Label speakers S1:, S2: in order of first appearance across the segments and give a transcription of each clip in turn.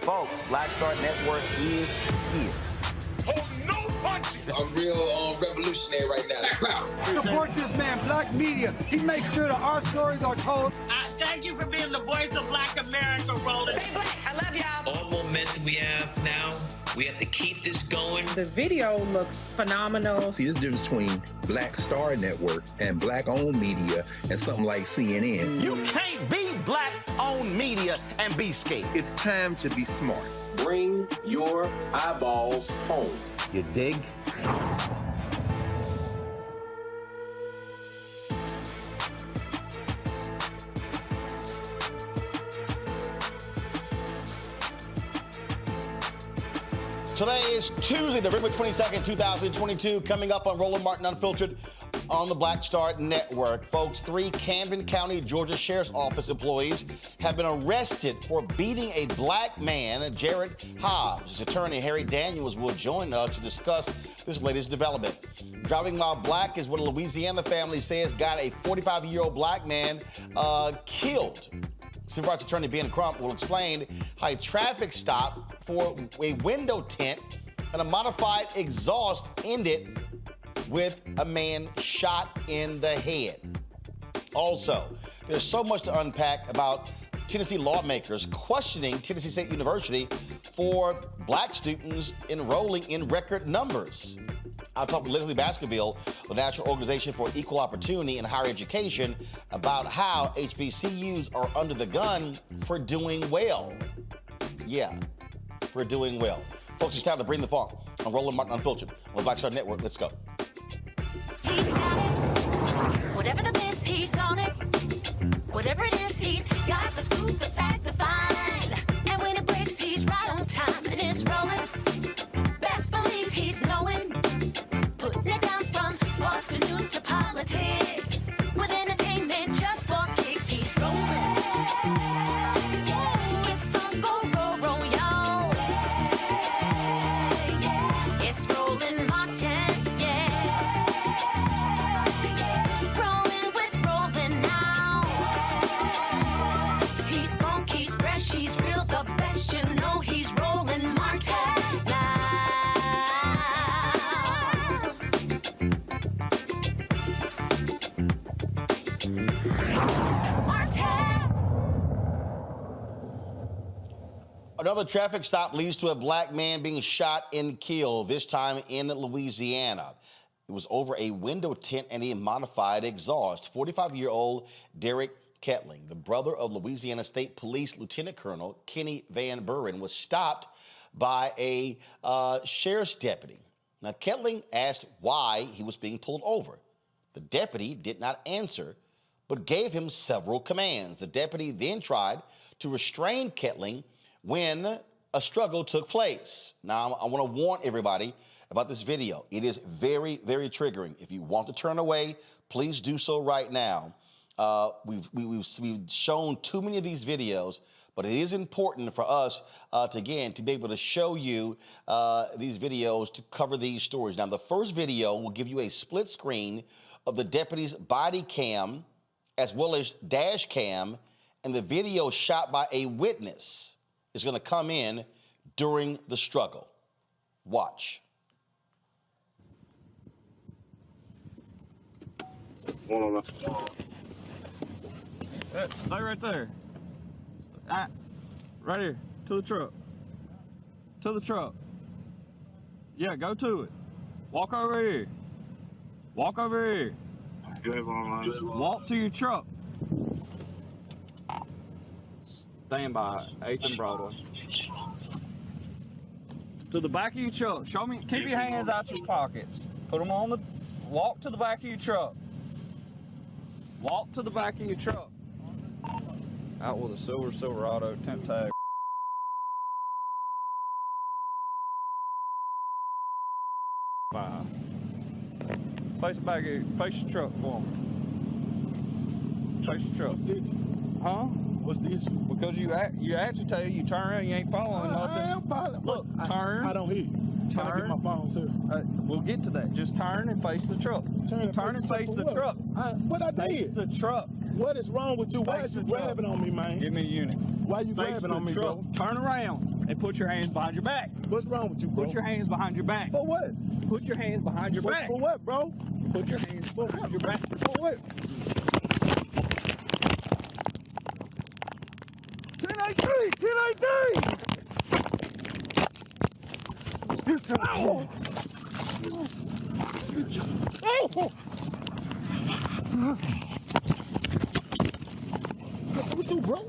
S1: Folks, Black Star Network is here.
S2: Hold no punches!
S3: I'm real revolutionary right now.
S4: Support this man, Black Media. He makes sure that our stories are told.
S5: Thank you for being the voice of Black America, Roland.
S6: Stay black. I love y'all.
S7: All momentum we have now, we have to keep this going.
S8: The video looks phenomenal.
S9: See, there's a difference between Black Star Network and Black-owned media and something like CNN.
S1: You can't be Black-owned media and be scared.
S9: It's time to be smart.
S10: Bring your eyeballs home.
S1: You dig? Today is Tuesday, November 22nd, 2022. Coming up on Roland Martin Unfiltered on the Black Star Network. Folks, 3 Camden County, Georgia Sheriff's Office employees have been arrested for beating a black man, Jarrett Hobbs. His attorney, Harry Daniels, will join us to discuss this latest development. Driving while black is what a Louisiana family says got a 45-year-old black man killed. Civil rights attorney Ben Crump will explain how a traffic stop for a window tint and a modified exhaust ended with a man shot in the head. Also, there's so much to unpack about Tennessee lawmakers questioning Tennessee State University for black students enrolling in record numbers. I'll talk with Lezli Baskerville, the National Organization for Equal Opportunity in Higher Education, about how HBCUs are under the gun for doing well. Yeah, for doing well. Folks, it's time to bring the funk on Roland Martin Unfiltered on the Black Star Network. Let's go.
S6: He's got it. Whatever the miss, he's on it. Whatever it is, he's got the scoop, the fact, the find. And when it breaks, he's right on time and it's rolling. Best believe he's knowing. Putting it down from sports to news to politics. With entertainment just for kicks, he's rolling. It's on go, roll, y'all. It's Roland Martin, rolling with Roland now. He's funk, he's fresh, he's real, the best, you know he's Roland Martin now.
S1: Another traffic stop leads to a black man being shot and killed, this time in Louisiana. It was over a window tint and a modified exhaust. 45-year-old Derrick Kettling, the brother of Louisiana State Police Lieutenant Colonel Kenny Van Buren, was stopped by a sheriff's deputy. Now, Kettling asked why he was being pulled over. The deputy did not answer, but gave him several commands. The deputy then tried to restrain Kettling when a struggle took place. Now, I want to warn everybody about this video. It is very, very triggering. If you want to turn away, please do so right now. We've shown too many of these videos, but it is important for us to be able to show you these videos to cover these stories. Now, the first video will give you a split screen of the deputy's body cam as well as dash cam, and the video shot by a witness is going to come in during the struggle. Watch.
S11: Hey, stay right there. Right here. To the truck. To the truck. Yeah, go to it. Walk over here. Walk over here. Walk to your truck. Stand by 8th and Broadway. To the back of your truck. Show me. Keep your hands out your pockets. Put them on the. Walk to the back of your truck. Walk to the back of your truck. Out with a Silverado temp tag. Face the back of your, face your truck for me. Face your truck.
S12: What's this?
S11: Huh?
S12: What's the issue?
S11: Because you agitated, you turn around, you ain't following nothing.
S12: I am following.
S11: Look, turn.
S12: I don't hear you. Can I get my phone, sir?
S11: We'll get to that. Just turn and face the truck. Turn and face the truck.
S12: What I did?
S11: Face the truck.
S12: What is wrong with you? Why is you grabbing on me, man?
S11: Give me a unit.
S12: Why you grabbing on me, bro?
S11: Turn around and put your hands behind your back.
S12: What's wrong with you, bro?
S11: Put your hands behind your back.
S12: For what?
S11: Put your hands behind your back.
S12: For what, bro?
S11: Put your hands behind your back.
S12: For what?
S11: 10-18! Ow! Oh!
S12: What you, bro?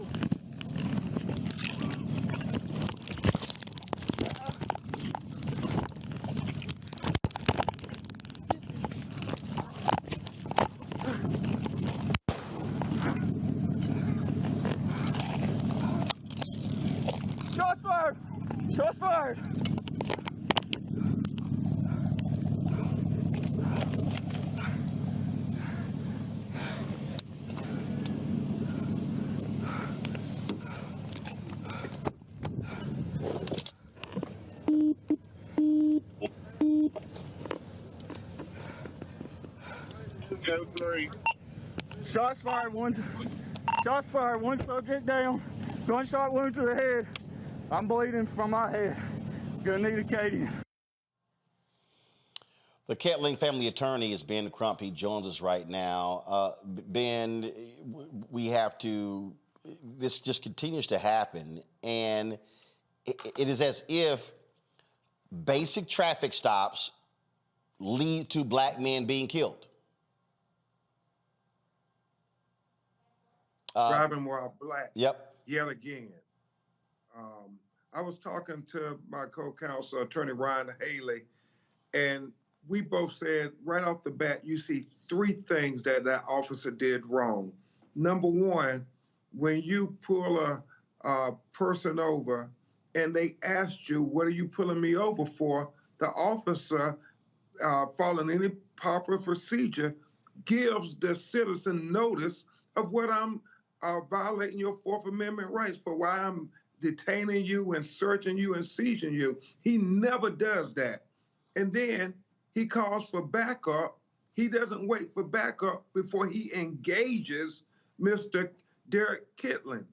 S11: Shots fired! Shots fired! Shots fired, one subject down, gunshot wound to the head. I'm bleeding from my head. Gonna need a Acadian.
S1: The Kettling family attorney is Ben Crump. He joins us right now. Ben, we have to, this just continues to happen. And it is as if basic traffic stops lead to black men being killed.
S13: Driving while black.
S1: Yep.
S13: Yet again. I was talking to my co-counsel, Attorney Ryan Haley, and we both said right off the bat, you see three things that that officer did wrong. Number one, when you pull a person over and they asked you, what are you pulling me over for? The officer, following any proper procedure, gives the citizen notice of what I'm violating your Fourth Amendment rights for, why I'm detaining you and searching you and seizing you. He never does that. And then he calls for backup. He doesn't wait for backup before he engages Mr. Derrick Kettling.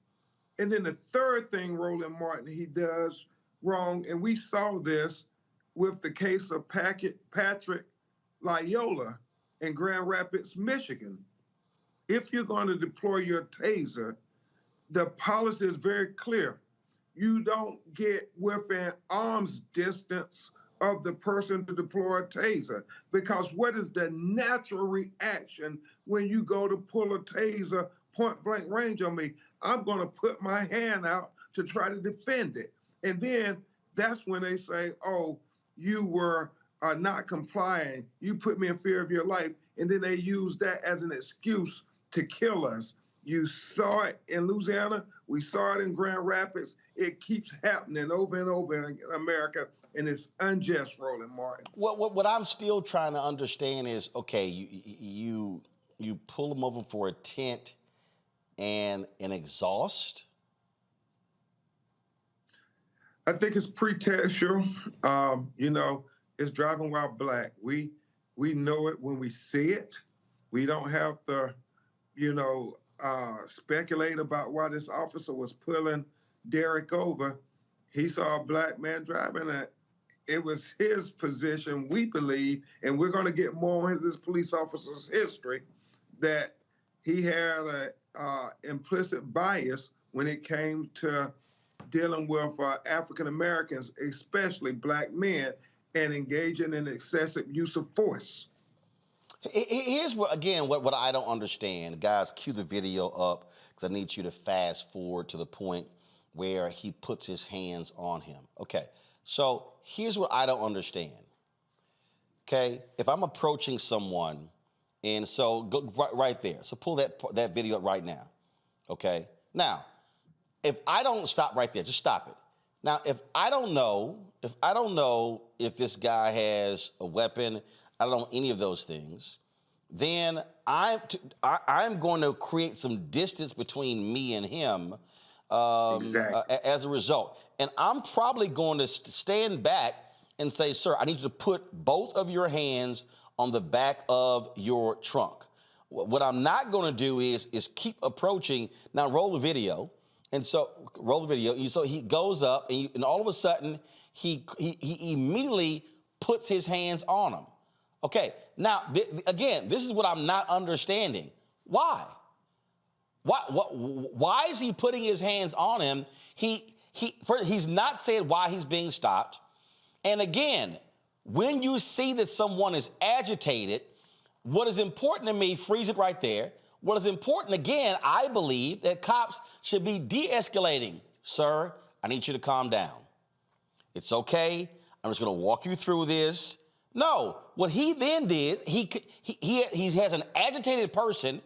S13: And then the third thing Roland Martin he does wrong, and we saw this with the case of Patrick Loyola in Grand Rapids, Michigan. If you're going to deploy your taser, the policy is very clear. You don't get within arm's distance of the person to deploy a taser, because what is the natural reaction when you go to pull a taser point blank range on me? I'm going to put my hand out to try to defend it. And then that's when they say, oh, you were not complying. You put me in fear of your life. And then they use that as an excuse to kill us. You saw it in Louisiana. We saw it in Grand Rapids. It keeps happening over and over in America, and it's unjust, Roland Martin.
S1: What I'm still trying to understand is, okay, you pull them over for a tint and an exhaust?
S13: I think it's pretextual. You know, it's driving while black. We know it when we see it. We don't have to, you know, speculate about why this officer was pulling Derrick over. He saw a black man driving it. It was his position, we believe, and we're going to get more into this police officer's history, that he had an implicit bias when it came to dealing with African Americans, especially black men, and engaging in excessive use of force.
S1: Here's what, again, what I don't understand. Guys, cue the video up, because I need you to fast forward to the point where he puts his hands on him. Okay, so here's what I don't understand. Okay, if I'm approaching someone, and so go right there. So pull that video up right now. Okay, now, if I don't stop right there, just stop it. Now, if I don't know if this guy has a weapon, I don't know any of those things, then I'm going to create some distance between me and him as a result. And I'm probably going to stand back and say, sir, I need you to put both of your hands on the back of your trunk. What I'm not going to do is keep approaching. Now, roll the video. And so, roll the video. And so he goes up, and all of a sudden, he immediately puts his hands on him. Okay, now, again, this is what I'm not understanding. Why? Why is he putting his hands on him? He's not saying why he's being stopped. And again, when you see that someone is agitated, what is important to me, freeze it right there. What is important, again, I believe that cops should be de-escalating. Sir, I need you to calm down. It's okay. I'm just going to walk you through this. No, what he then did, he has an agitated person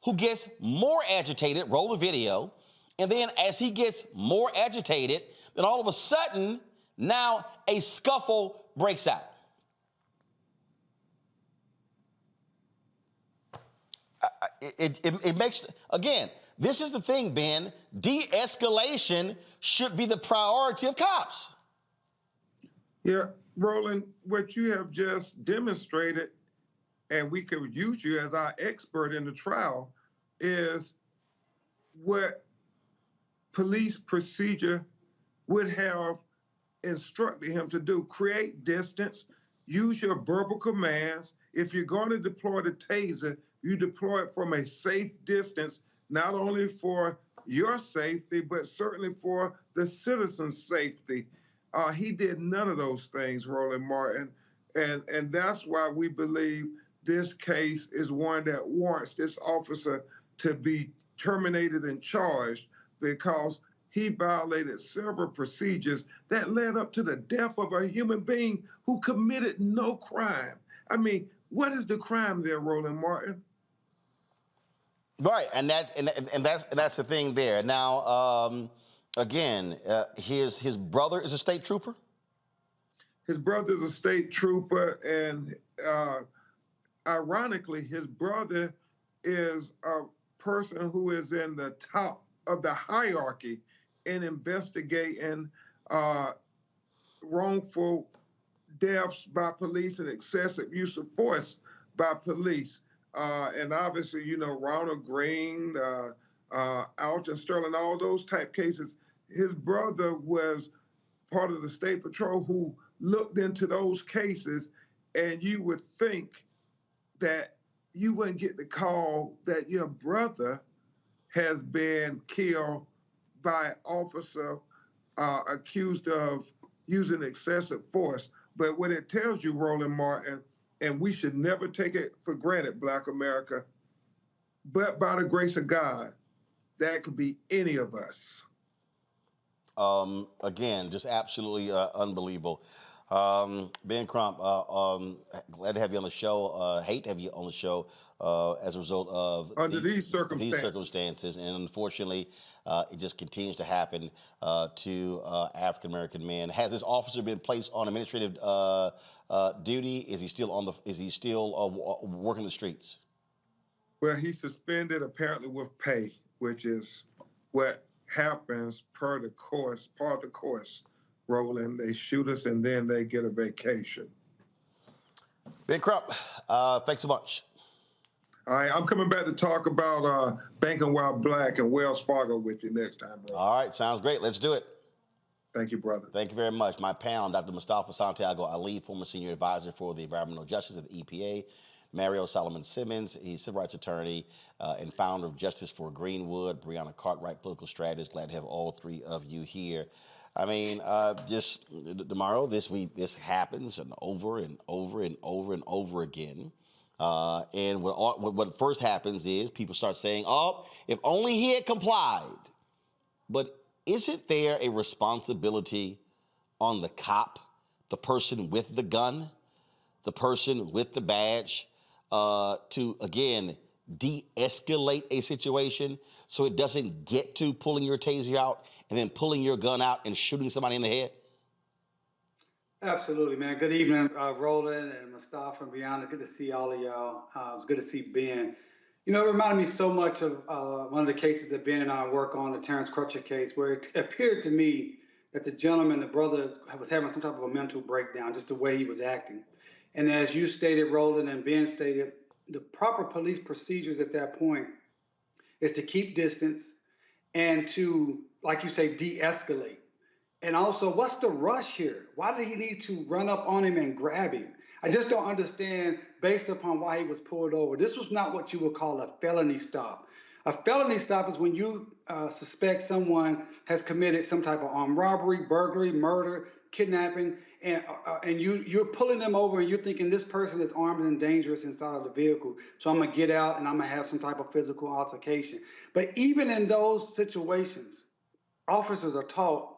S1: who gets more agitated, roll the video, and then as he gets more agitated, then all of a sudden, now a scuffle breaks out. It makes, again, this is the thing, Ben, de-escalation should be the priority of cops.
S13: Yeah, Roland, what you have just demonstrated, and we could use you as our expert in the trial, is what police procedure would have instructed him to do. Create distance, use your verbal commands. If you're going to deploy the taser, you deploy it from a safe distance, not only for your safety, but certainly for the citizens' safety. He did none of those things, Roland Martin. And that's why we believe this case is one that warrants this officer to be terminated and charged, because he violated several procedures that led up to the death of a human being who committed no crime. I mean, what is the crime there, Roland Martin?
S1: Right, and that's the thing there. Now, again, his brother is a state trooper.
S13: His brother is a state trooper, and ironically, his brother is a person who is in the top of the hierarchy in investigating wrongful deaths by police and excessive use of force by police. And obviously, you know, Ronald Green, Alton Sterling, all those type cases. His brother was part of the State Patrol who looked into those cases, and you would think that you wouldn't get the call that your brother has been killed by an officer accused of using excessive force. But what it tells you, Roland Martin, and we should never take it for granted, Black America, but by the grace of God, that could be any of us.
S1: Again, just absolutely unbelievable. Ben Crump, glad to have you on the show. Hate to have you on the show as a result of
S13: these circumstances.
S1: And unfortunately, it just continues to happen to African American men. Has this officer been placed on administrative duty? Is he still working the streets?
S13: Well, he's suspended apparently with pay, which is what happens part of the course. Roland, they shoot us and then they get a vacation.
S1: Ben Crump, thanks so much.
S13: All right, I'm coming back to talk about Banking While Black and Wells Fargo with you next time, bro.
S1: All right, sounds great. Let's do it.
S13: Thank you, brother.
S1: Thank you very much. My pal, Dr. Mustafa Santiago Ali, former senior advisor for the Environmental Justice at the EPA. Mario Solomon Simmons, he's civil rights attorney and founder of Justice for Greenwood. Brianna Cartwright, political strategist. Glad to have all three of you here. I mean, just tomorrow, this week, this happens and over and over and over and over again. And what first happens is people start saying, oh, if only he had complied. But isn't there a responsibility on the cop, the person with the gun, the person with the badge, to, again, de-escalate a situation so it doesn't get to pulling your taser out and then pulling your gun out and shooting somebody in the head?
S14: Absolutely, man. Good evening, Roland and Mustafa and Brianna. Good to see all of y'all. It was good to see Ben. You know, it reminded me so much of one of the cases that Ben and I work on, the Terrence Crutcher case, where it appeared to me that the gentleman, the brother, was having some type of a mental breakdown, just the way he was acting. And as you stated, Roland, and Ben stated, the proper police procedures at that point is to keep distance and to, like you say, de-escalate. And also, what's the rush here? Why did he need to run up on him and grab him? I just don't understand, based upon why he was pulled over. This was not what you would call a felony stop. A felony stop is when you suspect someone has committed some type of armed robbery, burglary, murder, kidnapping, and you're pulling them over and you're thinking this person is armed and dangerous inside of the vehicle. So I'm gonna get out and I'm gonna have some type of physical altercation. But even in those situations, officers are taught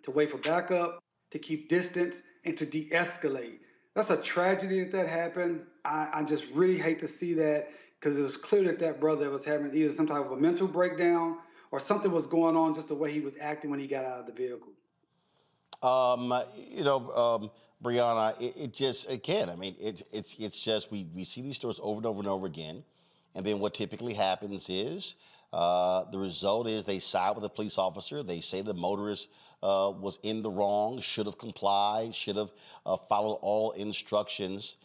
S14: to wait for backup, to keep distance, and to de-escalate. That's a tragedy that happened. I just really hate to see that, because it was clear that that brother was having either some type of a mental breakdown or something was going on, just the way he was acting when he got out of the vehicle.
S1: Brianna, it just, again, I mean, it's just, we see these stories over and over and over again. And then what typically happens is the result is they side with the police officer. They say the motorist was in the wrong, should have complied, should have followed all instructions.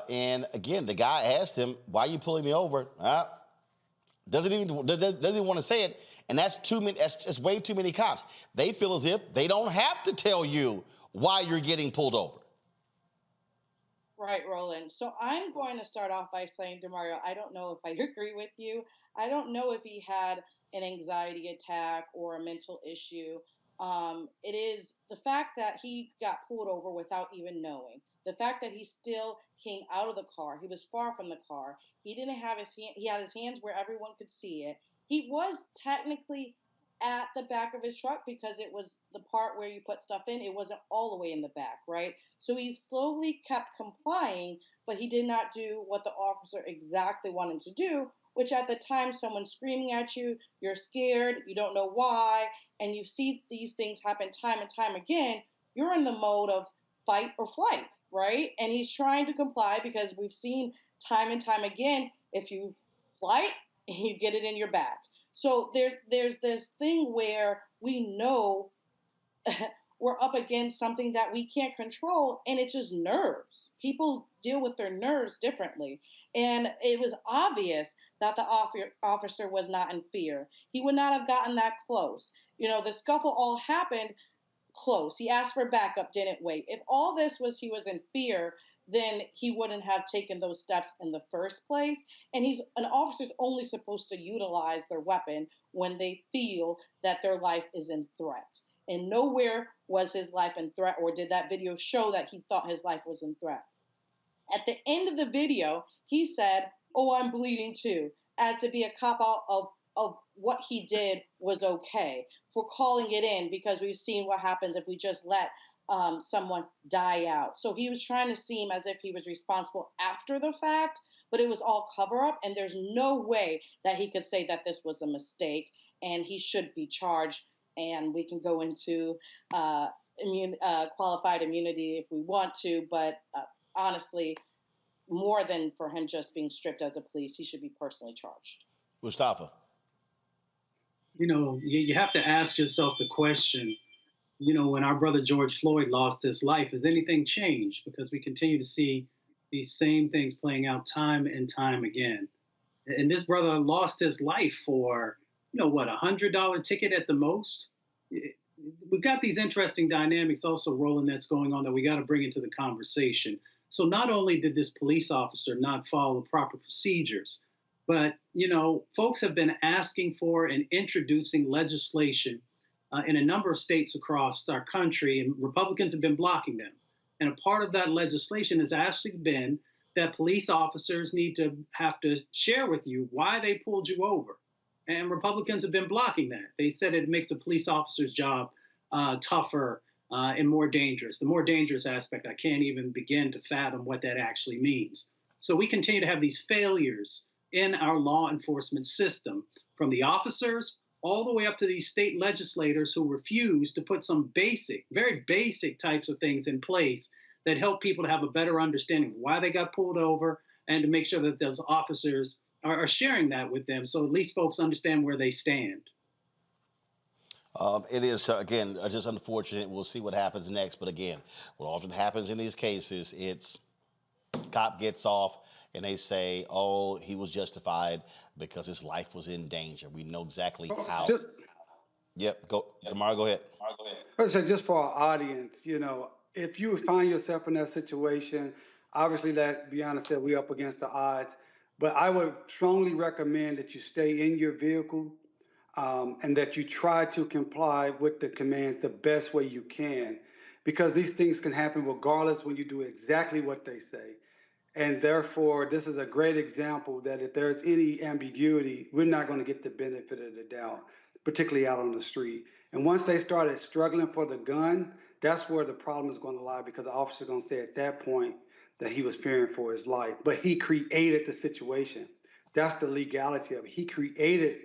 S1: And again, the guy asked him, why are you pulling me over? Doesn't even want to say it. And that's too many. That's way too many cops. They feel as if they don't have to tell you why you're getting pulled over.
S15: Right, Roland. So I'm going to start off by saying, DeMario, I don't know if I agree with you. I don't know if he had an anxiety attack or a mental issue. It is the fact that he got pulled over without even knowing. The fact that he still came out of the car. He was far from the car. He didn't have his hand. He had his hands where everyone could see it. He was technically at the back of his truck because it was the part where you put stuff in. It wasn't all the way in the back, right? So he slowly kept complying, but he did not do what the officer exactly wanted to do, which at the time someone's screaming at you, you're scared, you don't know why, and you see these things happen time and time again, you're in the mode of fight or flight, right? And he's trying to comply because we've seen time and time again, if you flight, you get it in your back. So there's this thing where we know we're up against something that we can't control, and it's just nerves. People deal with their nerves differently. And it was obvious that the officer was not in fear. He would not have gotten that close. You know, the scuffle all happened close. He asked for backup, didn't wait. If all this was he was in fear, then he wouldn't have taken those steps in the first place. And an officer's only supposed to utilize their weapon when they feel that their life is in threat. And nowhere was his life in threat, or did that video show that he thought his life was in threat. At the end of the video, he said, "Oh, I'm bleeding too," as to be a cop-out of what he did was okay, for calling it in, because we've seen what happens if we just let someone die out. So he was trying to seem as if he was responsible after the fact, but it was all cover-up, and there's no way that he could say that this was a mistake, and he should be charged. And we can go into qualified immunity if we want to, but honestly, more than for him just being stripped as a police, he should be personally charged.
S1: Mustafa.
S16: You know, you have to ask yourself the question, you know, when our brother George Floyd lost his life, has anything changed? Because we continue to see these same things playing out time and time again. And this brother lost his life for, you know, what, $100 ticket at the most? We've got these interesting dynamics also, Roland, that's going on that we got to bring into the conversation. So not only did this police officer not follow the proper procedures, but, you know, folks have been asking for and introducing legislation in a number of states across our country, and Republicans have been blocking them. And a part of that legislation has actually been that police officers need to have to share with you why they pulled you over. And Republicans have been blocking that. They said it makes a police officer's job tougher and more dangerous. The more dangerous aspect, I can't even begin to fathom what that actually means. So we continue to have these failures in our law enforcement system, from the officers all the way up to these state legislators who refuse to put some basic, very basic types of things in place that help people to have a better understanding of why they got pulled over, and to make sure that those officers are sharing that with them, so at least folks understand where they stand.
S1: It is, again, just unfortunate. We'll see what happens next. But again, what often happens in these cases, it's cop gets off and they say, oh, he was justified because his life was in danger. We know exactly how. Yep, go, Damara, go ahead.
S14: I say, just for our audience, you know, if you find yourself in that situation, obviously, like Brianna said, we're up against the odds. But I would strongly recommend that you stay in your vehicle and that you try to comply with the commands the best way you can, because these things can happen regardless when you do exactly what they say. And therefore, this is a great example that if there's any ambiguity, we're not going to get the benefit of the doubt, particularly out on the street. And once they started struggling for the gun, that's where the problem is going to lie, because the officer's going to say at that point that he was fearing for his life. But he created the situation. That's the legality of it. He created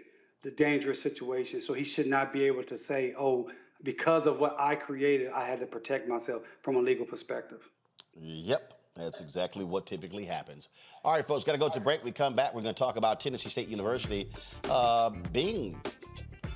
S14: the dangerous situation, so he should not be able to say, oh, because of what I created, I had to protect myself from a legal perspective.
S1: Yep, that's exactly what typically happens. All right, folks, got to go to break. We come back, we're going to talk about Tennessee State University being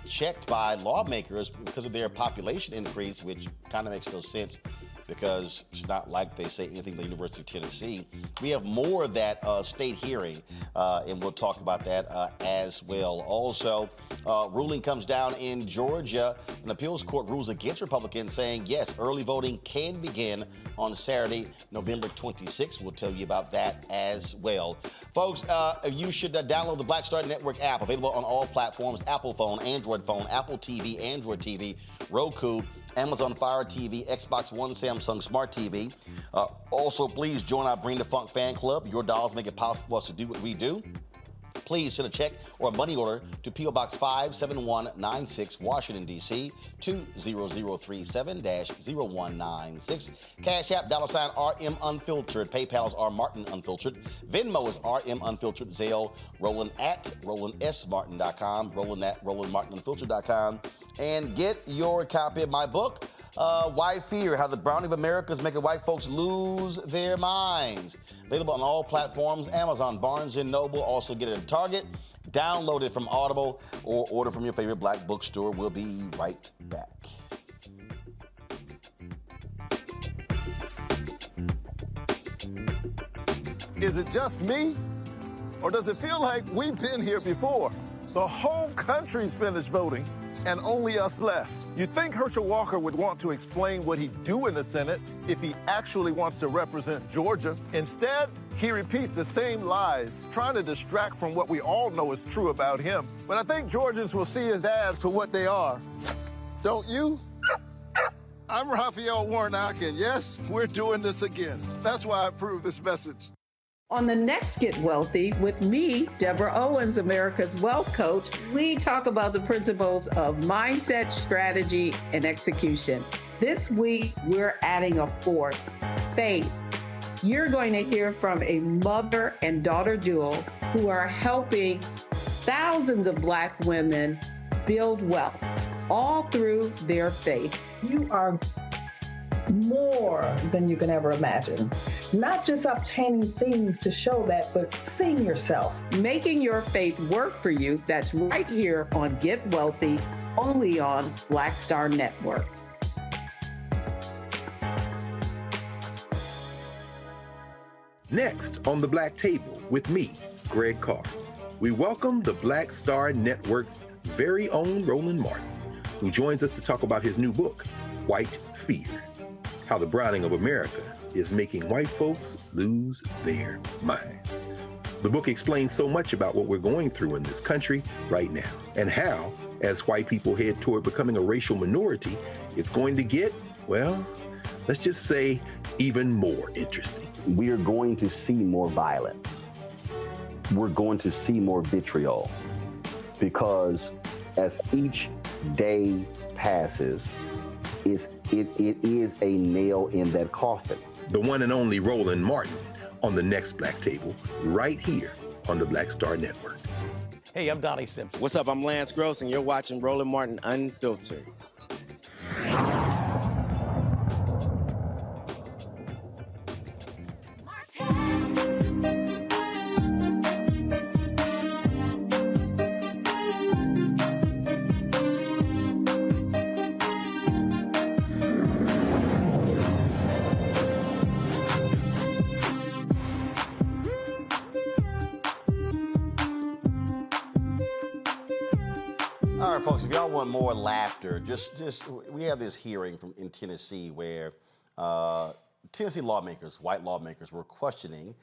S1: checked by lawmakers because of their population increase, which kind of makes no sense because it's not like they say anything to the University of Tennessee. We have more of that state hearing, and we'll talk about that as well. Also, ruling comes down in Georgia. An appeals court rules against Republicans, saying, yes, early voting can begin on Saturday, November 26th. We'll tell you about that as well. Folks, you should download the Black Star Network app, available on all platforms: Apple phone, Android phone, Apple TV, Android TV, Roku, Amazon Fire TV, Xbox One, Samsung Smart TV. Also, please join our Bring the Funk fan club. Your dollars make it possible for us to do what we do. Please send a check or a money order to P.O. Box 57196, Washington, D.C., 20037-0196. Cash App, $RM Unfiltered. PayPal is R Martin Unfiltered. Venmo is RM Unfiltered. Zelle, Roland at RolandSMartin.com. Roland at RolandMartinUnfiltered.com. And get your copy of my book, White Fear, How the Browning of America is Making White Folks Lose Their Minds. Available on all platforms: Amazon, Barnes & Noble. Also get it at Target. Download it from Audible or order from your favorite black bookstore. We'll be right back.
S17: Is it just me? Or does it feel like we've been here before? The whole country's finished voting, and only us left. You'd think Herschel Walker would want to explain what he'd do in the Senate if he actually wants to represent Georgia. Instead, he repeats the same lies, trying to distract from what we all know is true about him. But I think Georgians will see his ads for what they are. Don't you? I'm Raphael Warnock, and yes, we're doing this again. That's why I approve this message.
S8: On the next Get Wealthy with me, Deborah Owens, America's Wealth Coach, we talk about the principles of mindset, strategy, and execution. This week, we're adding a fourth: faith. You're going to hear from a mother and daughter duo who are helping thousands of Black women build wealth, all through their faith.
S18: You are more than you can ever imagine. Not just obtaining things to show that, but seeing yourself.
S8: Making your faith work for you. That's right here on Get Wealthy, only on Black Star Network.
S9: Next on the Black Table with me, Greg Carr, we welcome the Black Star Network's very own Roland Martin, who joins us to talk about his new book, White Fear, How the Browning of America is Making White Folks Lose Their Minds. The book explains so much about what we're going through in this country right now, and how, as white people head toward becoming a racial minority, it's going to get, well, let's just say, even more interesting.
S19: We are going to see more violence. We're going to see more vitriol, because as each day passes, it is a nail in that coffin.
S9: The one and only Roland Martin on the next Black Table, right here on the Black Star Network.
S20: Hey, I'm Donnie Simpson.
S21: What's up? I'm Lance Gross, and you're watching Roland Martin Unfiltered.
S1: All right, folks, if y'all want more laughter, we have this hearing in Tennessee where Tennessee lawmakers, white lawmakers, were questioning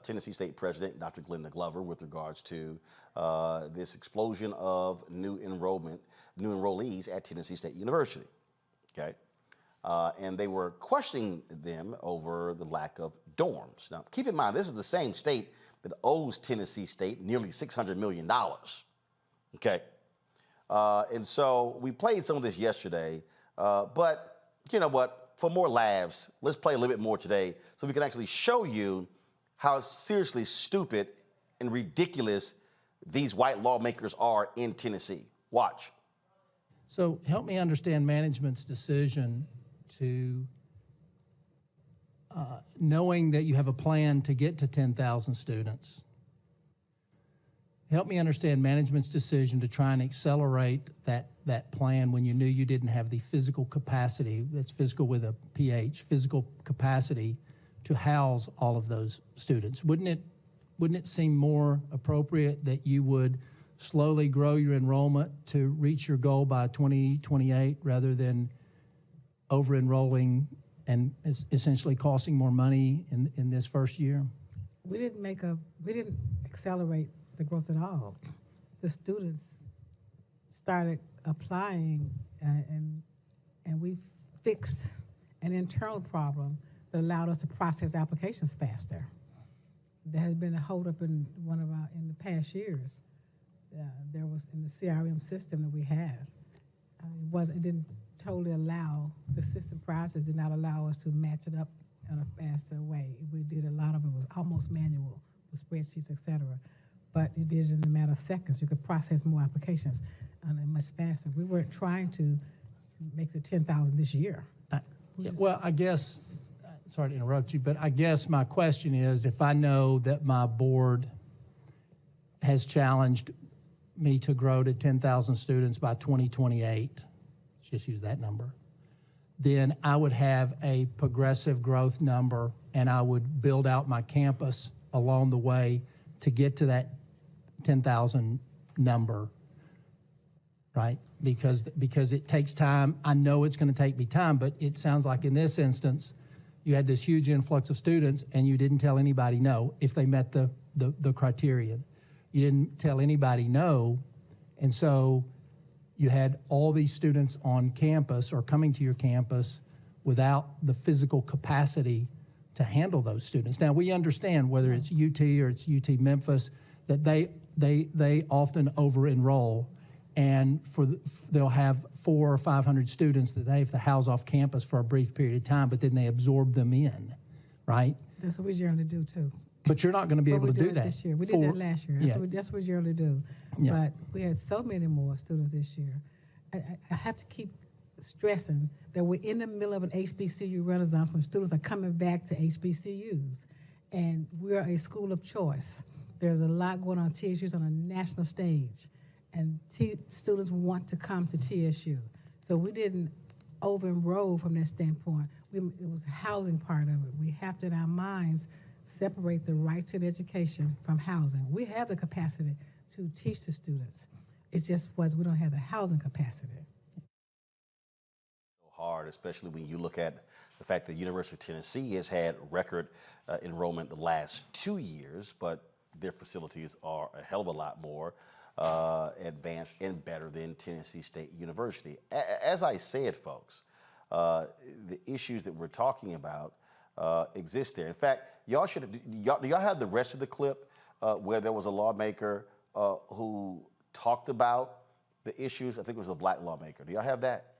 S1: Tennessee State President Dr. Glenda Glover with regards to this explosion of new enrollees at Tennessee State University. Okay, and they were questioning them over the lack of dorms. Now, keep in mind, this is the same state that owes Tennessee State nearly $600 million. Okay. And so we played some of this yesterday, but you know what? For more laughs, let's play a little bit more today so we can actually show you how seriously stupid and ridiculous these white lawmakers are in Tennessee. Watch.
S22: So help me understand management's decision to, knowing that you have a plan to get to 10,000 students, help me understand management's decision to try and accelerate that plan when you knew you didn't have the physical capacity, that's physical with a PH, physical capacity to house all of those students. Wouldn't it seem more appropriate that you would slowly grow your enrollment to reach your goal by 2028 rather than over-enrolling and essentially costing more money in this first year?
S2: We didn't accelerate the growth at all. The students started applying and we fixed an internal problem that allowed us to process applications faster. There has been a holdup in in the past years. There was in the CRM system that we have. It didn't totally allow, the system process did not allow us to match it up in a faster way. We did a lot of it was almost manual with spreadsheets, et cetera. But it did it in a matter of seconds. You could process more applications much faster. We weren't trying to make it 10,000 this year.
S22: Well, I guess, sorry to interrupt you, but I guess my question is, if I know that my board has challenged me to grow to 10,000 students by 2028, let's just use that number, then I would have a progressive growth number and I would build out my campus along the way to get to that 10,000 number, right? Because it takes time. I know it's going to take me time, but it sounds like in this instance, you had this huge influx of students and you didn't tell anybody no if they met the criterion. You didn't tell anybody no, and so you had all these students on campus or coming to your campus without the physical capacity to handle those students. Now, we understand whether it's UT or it's UT Memphis that they often over-enroll, and they'll have 400 or 500 students that they have to house off campus for a brief period of time, but then they absorb them in, right?
S2: That's what we generally do too.
S22: But you're not going to be able to do that
S2: this year. We did that last year. That's what we generally do.
S22: Yeah.
S2: But we had so many more students this year. I have to keep stressing that we're in the middle of an HBCU Renaissance when students are coming back to HBCUs. And we're a school of choice. There's a lot going on TSU's on a national stage. And students want to come to TSU. So we didn't over-enroll from that standpoint. It was the housing part of it. We have to, in our minds, separate the right to an education from housing. We have the capacity to teach the students. It's just we don't have the housing capacity.
S1: Hard, especially when you look at the fact that the University of Tennessee has had record enrollment the last 2 years, but their facilities are a hell of a lot more advanced and better than Tennessee State University. As I said, folks, the issues that we're talking about exist there. In fact, do y'all have the rest of the clip where there was a lawmaker who talked about the issues? I think it was a black lawmaker. Do y'all have that?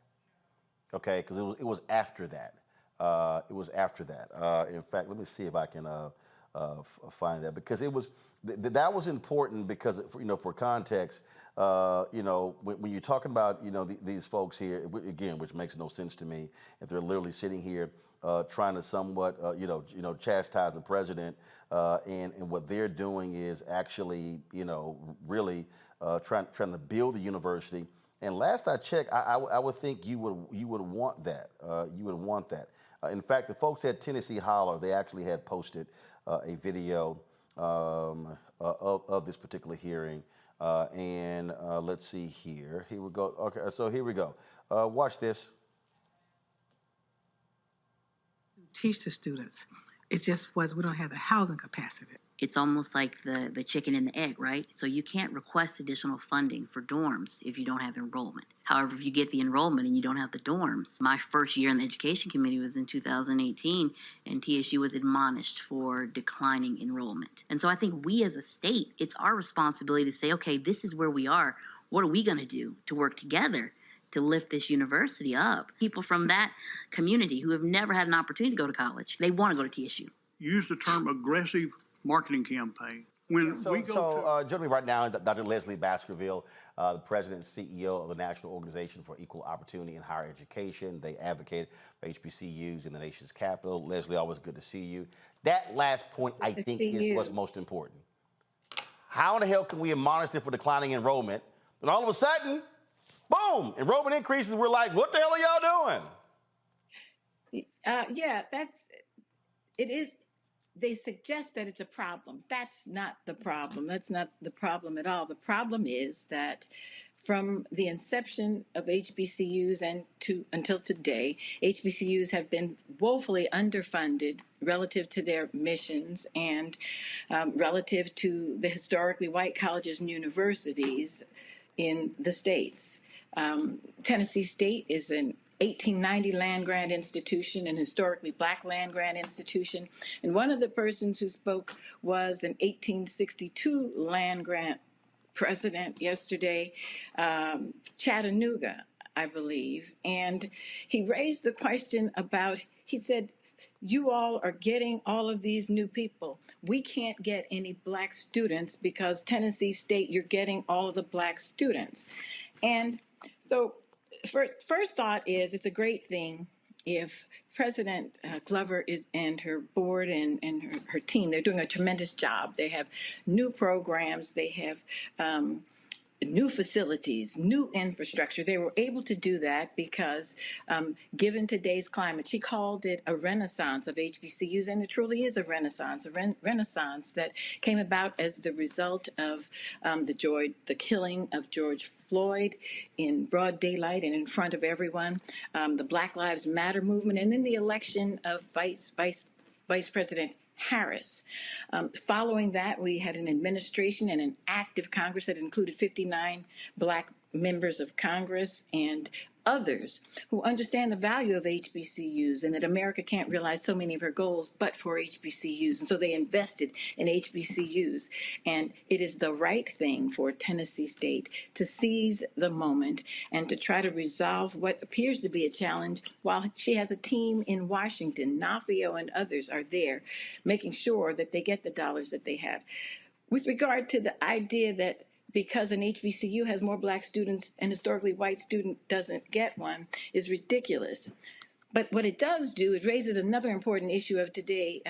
S1: Okay, because it was after that. It was after that. In fact, let me see if I can find that, because it was that was important because for context, when you're talking about these folks here again, which makes no sense to me, if they're literally sitting here trying to somewhat chastise the president, and what they're doing is actually really trying to build the university. And last I checked, I would think you would want that. You would want that. In fact, the folks at Tennessee Holler, they actually had posted a video of this particular hearing. And let's see here. Here we go. Okay, so here we go. Watch this.
S2: Teach the students. It's just we don't have the housing capacity.
S3: It's almost like the chicken and the egg, right? So you can't request additional funding for dorms if you don't have enrollment. However, if you get the enrollment and you don't have the dorms, my first year in the education committee was in 2018, and TSU was admonished for declining enrollment. And so I think we as a state, it's our responsibility to say, okay, this is where we are. What are we going to do to work together to lift this university up? People from that community who have never had an opportunity to go to college, they want to go to TSU.
S23: Use the term aggressive marketing campaign.
S1: Joining me right now, Dr. Lezli Baskerville, the president and CEO of the National Organization for Equal Opportunity in Higher Education. They advocate for HBCUs in the nation's capital. Lezli, always good to see you. That last point, I think, is what's most important. How in the hell can we admonish them for declining enrollment? And all of a sudden, boom, enrollment increases. We're like, what the hell are y'all doing?
S4: Yeah, it is. They suggest that it's a problem. That's not the problem. That's not the problem at all. The problem is that from the inception of HBCUs and until today, HBCUs have been woefully underfunded relative to their missions and relative to the historically white colleges and universities in the states. Tennessee State is an 1890 land grant institution, an historically black land grant institution. And one of the persons who spoke was an 1862 land grant president yesterday, Chattanooga, I believe. And he raised the question about, he said, you all are getting all of these new people. We can't get any black students because Tennessee State, you're getting all of the black students. And so first thought is it's a great thing if President Glover and her board and her team, they're doing a tremendous job. They have new programs. They have new facilities, new infrastructure. They were able to do that because, given today's climate, she called it a renaissance of HBCUs, and it truly is a renaissance that came about as the result of the killing of George Floyd in broad daylight and in front of everyone, the Black Lives Matter movement, and then the election of Vice President Harris. Following that, we had an administration and an active Congress that included 59 black members of Congress and others who understand the value of HBCUs and that America can't realize so many of her goals but for HBCUs. And so they invested in HBCUs. And it is the right thing for Tennessee State to seize the moment and to try to resolve what appears to be a challenge while she has a team in Washington. Nafio and others are there making sure that they get the dollars that they have. With regard to the idea that because an HBCU has more black students and historically white student doesn't get one is ridiculous. But what it does do, it raises another important issue of today,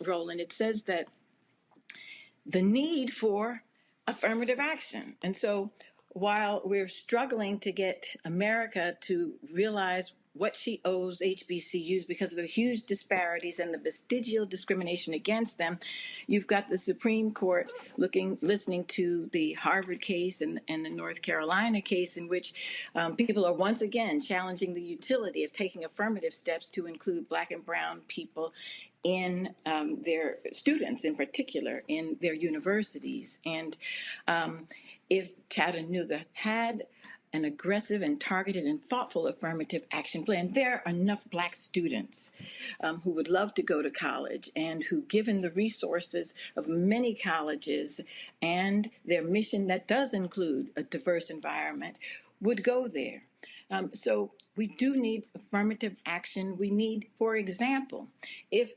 S4: Roland. It says that the need for affirmative action. And so while we're struggling to get America to realize what she owes HBCUs because of the huge disparities and the vestigial discrimination against them, you've got the Supreme Court listening to the Harvard case and the North Carolina case in which people are once again challenging the utility of taking affirmative steps to include black and brown people in their students, in particular, in their universities. And if Chattanooga had an aggressive and targeted and thoughtful affirmative action plan, there are enough black students who would love to go to college and who, given the resources of many colleges and their mission that does include a diverse environment, would go there. So we do need affirmative action. We need, for example, if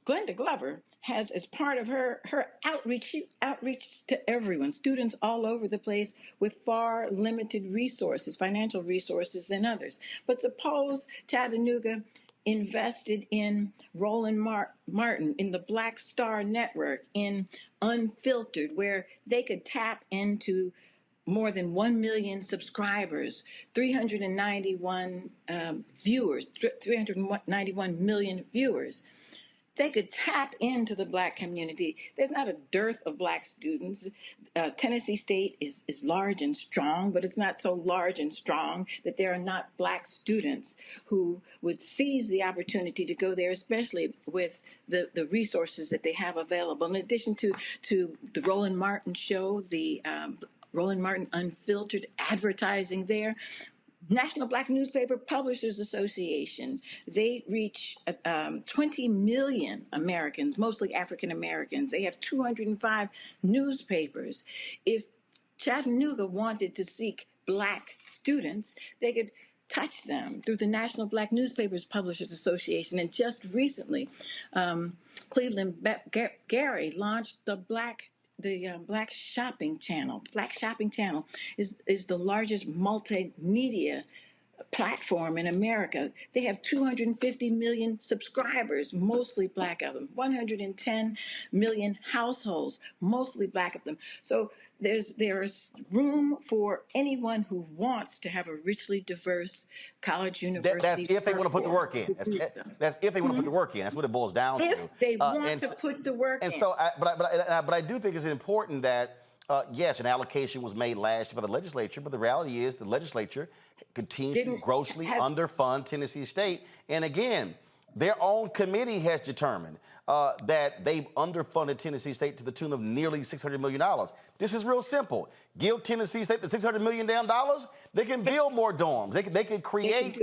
S4: Glenda Glover has, as part of her outreach to everyone, students all over the place with far limited resources, financial resources than others. But suppose Chattanooga invested in Roland Martin, in the Black Star Network, in Unfiltered, where they could tap into more than 1 million subscribers, 391 million viewers. They could tap into the black community. There's not a dearth of black students. Tennessee State is large and strong, but it's not so large and strong that there are not black students who would seize the opportunity to go there, especially with the resources that they have available. In addition to the Roland Martin show, the Roland Martin Unfiltered advertising there, National Black Newspaper Publishers Association, they reach 20 million Americans, mostly African Americans. They have 205 newspapers. If Chattanooga wanted to seek black students, they could touch them through the National Black Newspapers Publishers Association. And just recently, Cleveland Gary launched the Black Shopping Channel. Black Shopping Channel is the largest multimedia platform in America. They have 250 million subscribers, mostly Black of them, 110 million households, mostly Black of them. So there's room for anyone who wants to have a richly diverse college university.
S1: That's if they want to put the work in. That's if they want to put the work in. That's what it boils down to.
S4: If they want to put the work in.
S1: And so, but I do think it's important that, yes, an allocation was made last year by the legislature, but the reality is the legislature continues to grossly underfund Tennessee State. And again, their own committee has determined that they've underfunded Tennessee State to the tune of nearly $600 million. This is real simple. Give Tennessee State the $600 million, they can build more dorms. They can create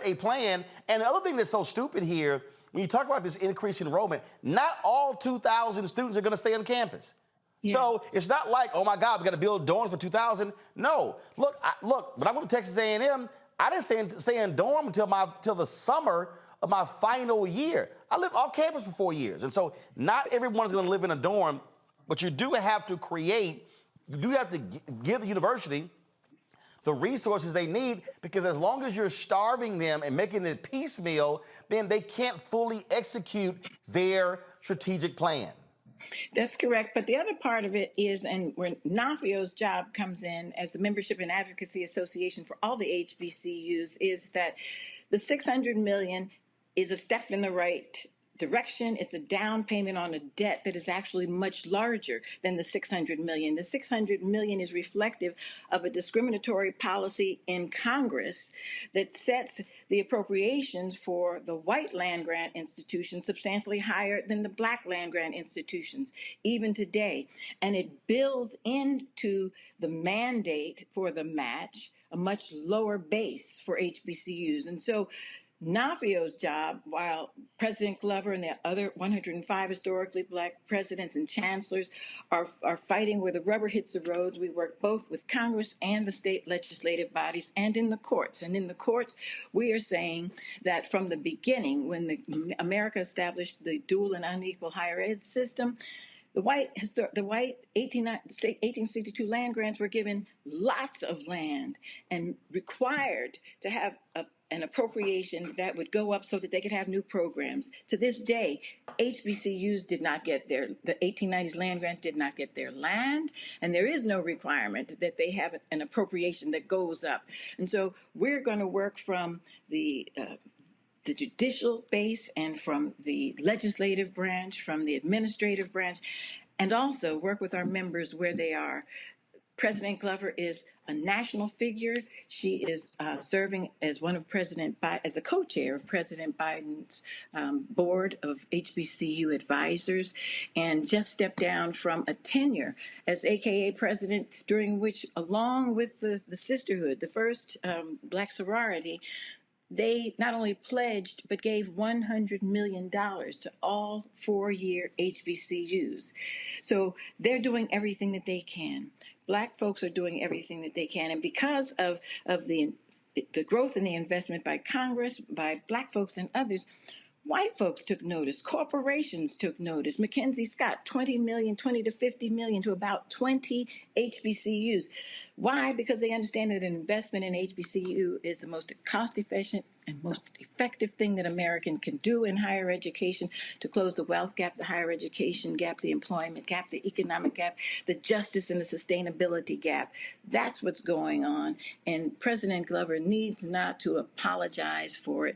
S1: a plan. And the other thing that's so stupid here, when you talk about this increased enrollment, not all 2,000 students are going to stay on campus. Yeah. So it's not like, oh my God, we got to build dorms for 2,000. No, look, when I went to Texas A&M, I didn't stay in dorm until the summer of my final year. I lived off campus for 4 years. And so not everyone's going to live in a dorm, but you do have to give the university the resources they need, because as long as you're starving them and making it piecemeal, then they can't fully execute their strategic plan.
S4: That's correct. But the other part of it is, and where NAFIO's job comes in as the Membership and Advocacy Association for all the HBCUs, is that the $600 million is a step in the right direction. It's a down payment on a debt that is actually much larger than the $600 million. The $600 million is reflective of a discriminatory policy in Congress that sets the appropriations for the white land-grant institutions substantially higher than the black land-grant institutions, even today. And it builds into the mandate for the match a much lower base for HBCUs. And so NAFIO's job, while President Glover and the other 105 historically black presidents and chancellors are fighting where the rubber hits the road, we work both with Congress and the state legislative bodies and in the courts. And in the courts, we are saying that from the beginning, when America established the dual and unequal higher ed system, the white 1862 land grants were given lots of land and required to have an appropriation that would go up so that they could have new programs. To this day, HBCUs did not get the 1890s land grants did not get their land, and there is no requirement that they have an appropriation that goes up. And so we're going to work from the judicial base and from the legislative branch, from the administrative branch, and also work with our members where they are. President Glover is a national figure. She is serving as as the co-chair of President Biden's board of HBCU advisors, and just stepped down from a tenure as AKA president, during which, along with the sisterhood, the first black sorority, they not only pledged, but gave $100 million to all 4-year HBCUs. So they're doing everything that they can. Black folks are doing everything that they can. And because of the growth in the investment by Congress, by black folks and others, white folks took notice. Corporations took notice. Mackenzie Scott, 20 to 50 million to about 20 HBCUs. Why? Because they understand that an investment in HBCU is the most cost-efficient and most effective thing that American can do in higher education to close the wealth gap, the higher education gap, the employment gap, the economic gap, the justice and the sustainability gap. That's what's going on. And President Glover needs not to apologize for it.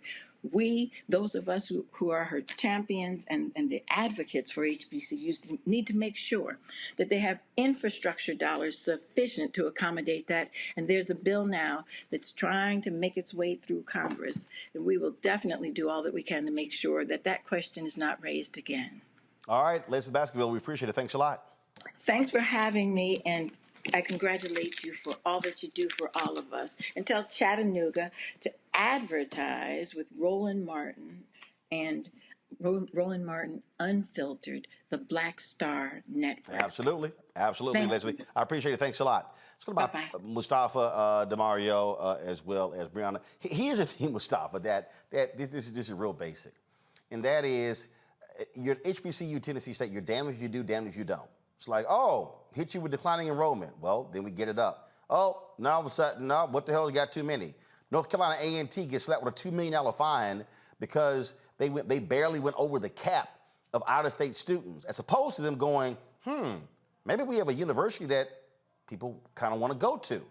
S4: We, those of us who are her champions and the advocates for HBCUs, need to make sure that they have infrastructure dollars sufficient to accommodate that. And there's a bill now that's trying to make its way through Congress. And we will definitely do all that we can to make sure that that question is not raised again.
S1: All right, Lezli Baskerville, we appreciate it. Thanks a lot.
S4: Thanks for having me, and I congratulate you for all that you do for all of us. And tell Chattanooga to advertise with Roland Martin and Roland Martin Unfiltered, the Black Star Network.
S1: Absolutely. Absolutely, Lezli. I appreciate it. Thanks a lot. Let's go about Mustafa Demario as well as Brianna. Here's the thing, Mustafa, that this is real basic. And that is, you're at HBCU Tennessee State, you're damned if you do, damned if you don't. It's like, oh, hit you with declining enrollment. Well, then we get it up. Oh, now all of a sudden, no, what the hell, you got too many. North Carolina A&T gets slapped with a $2 million fine because they barely went over the cap of out-of-state students, as opposed to them going, maybe we have a university that people kind of want to go to.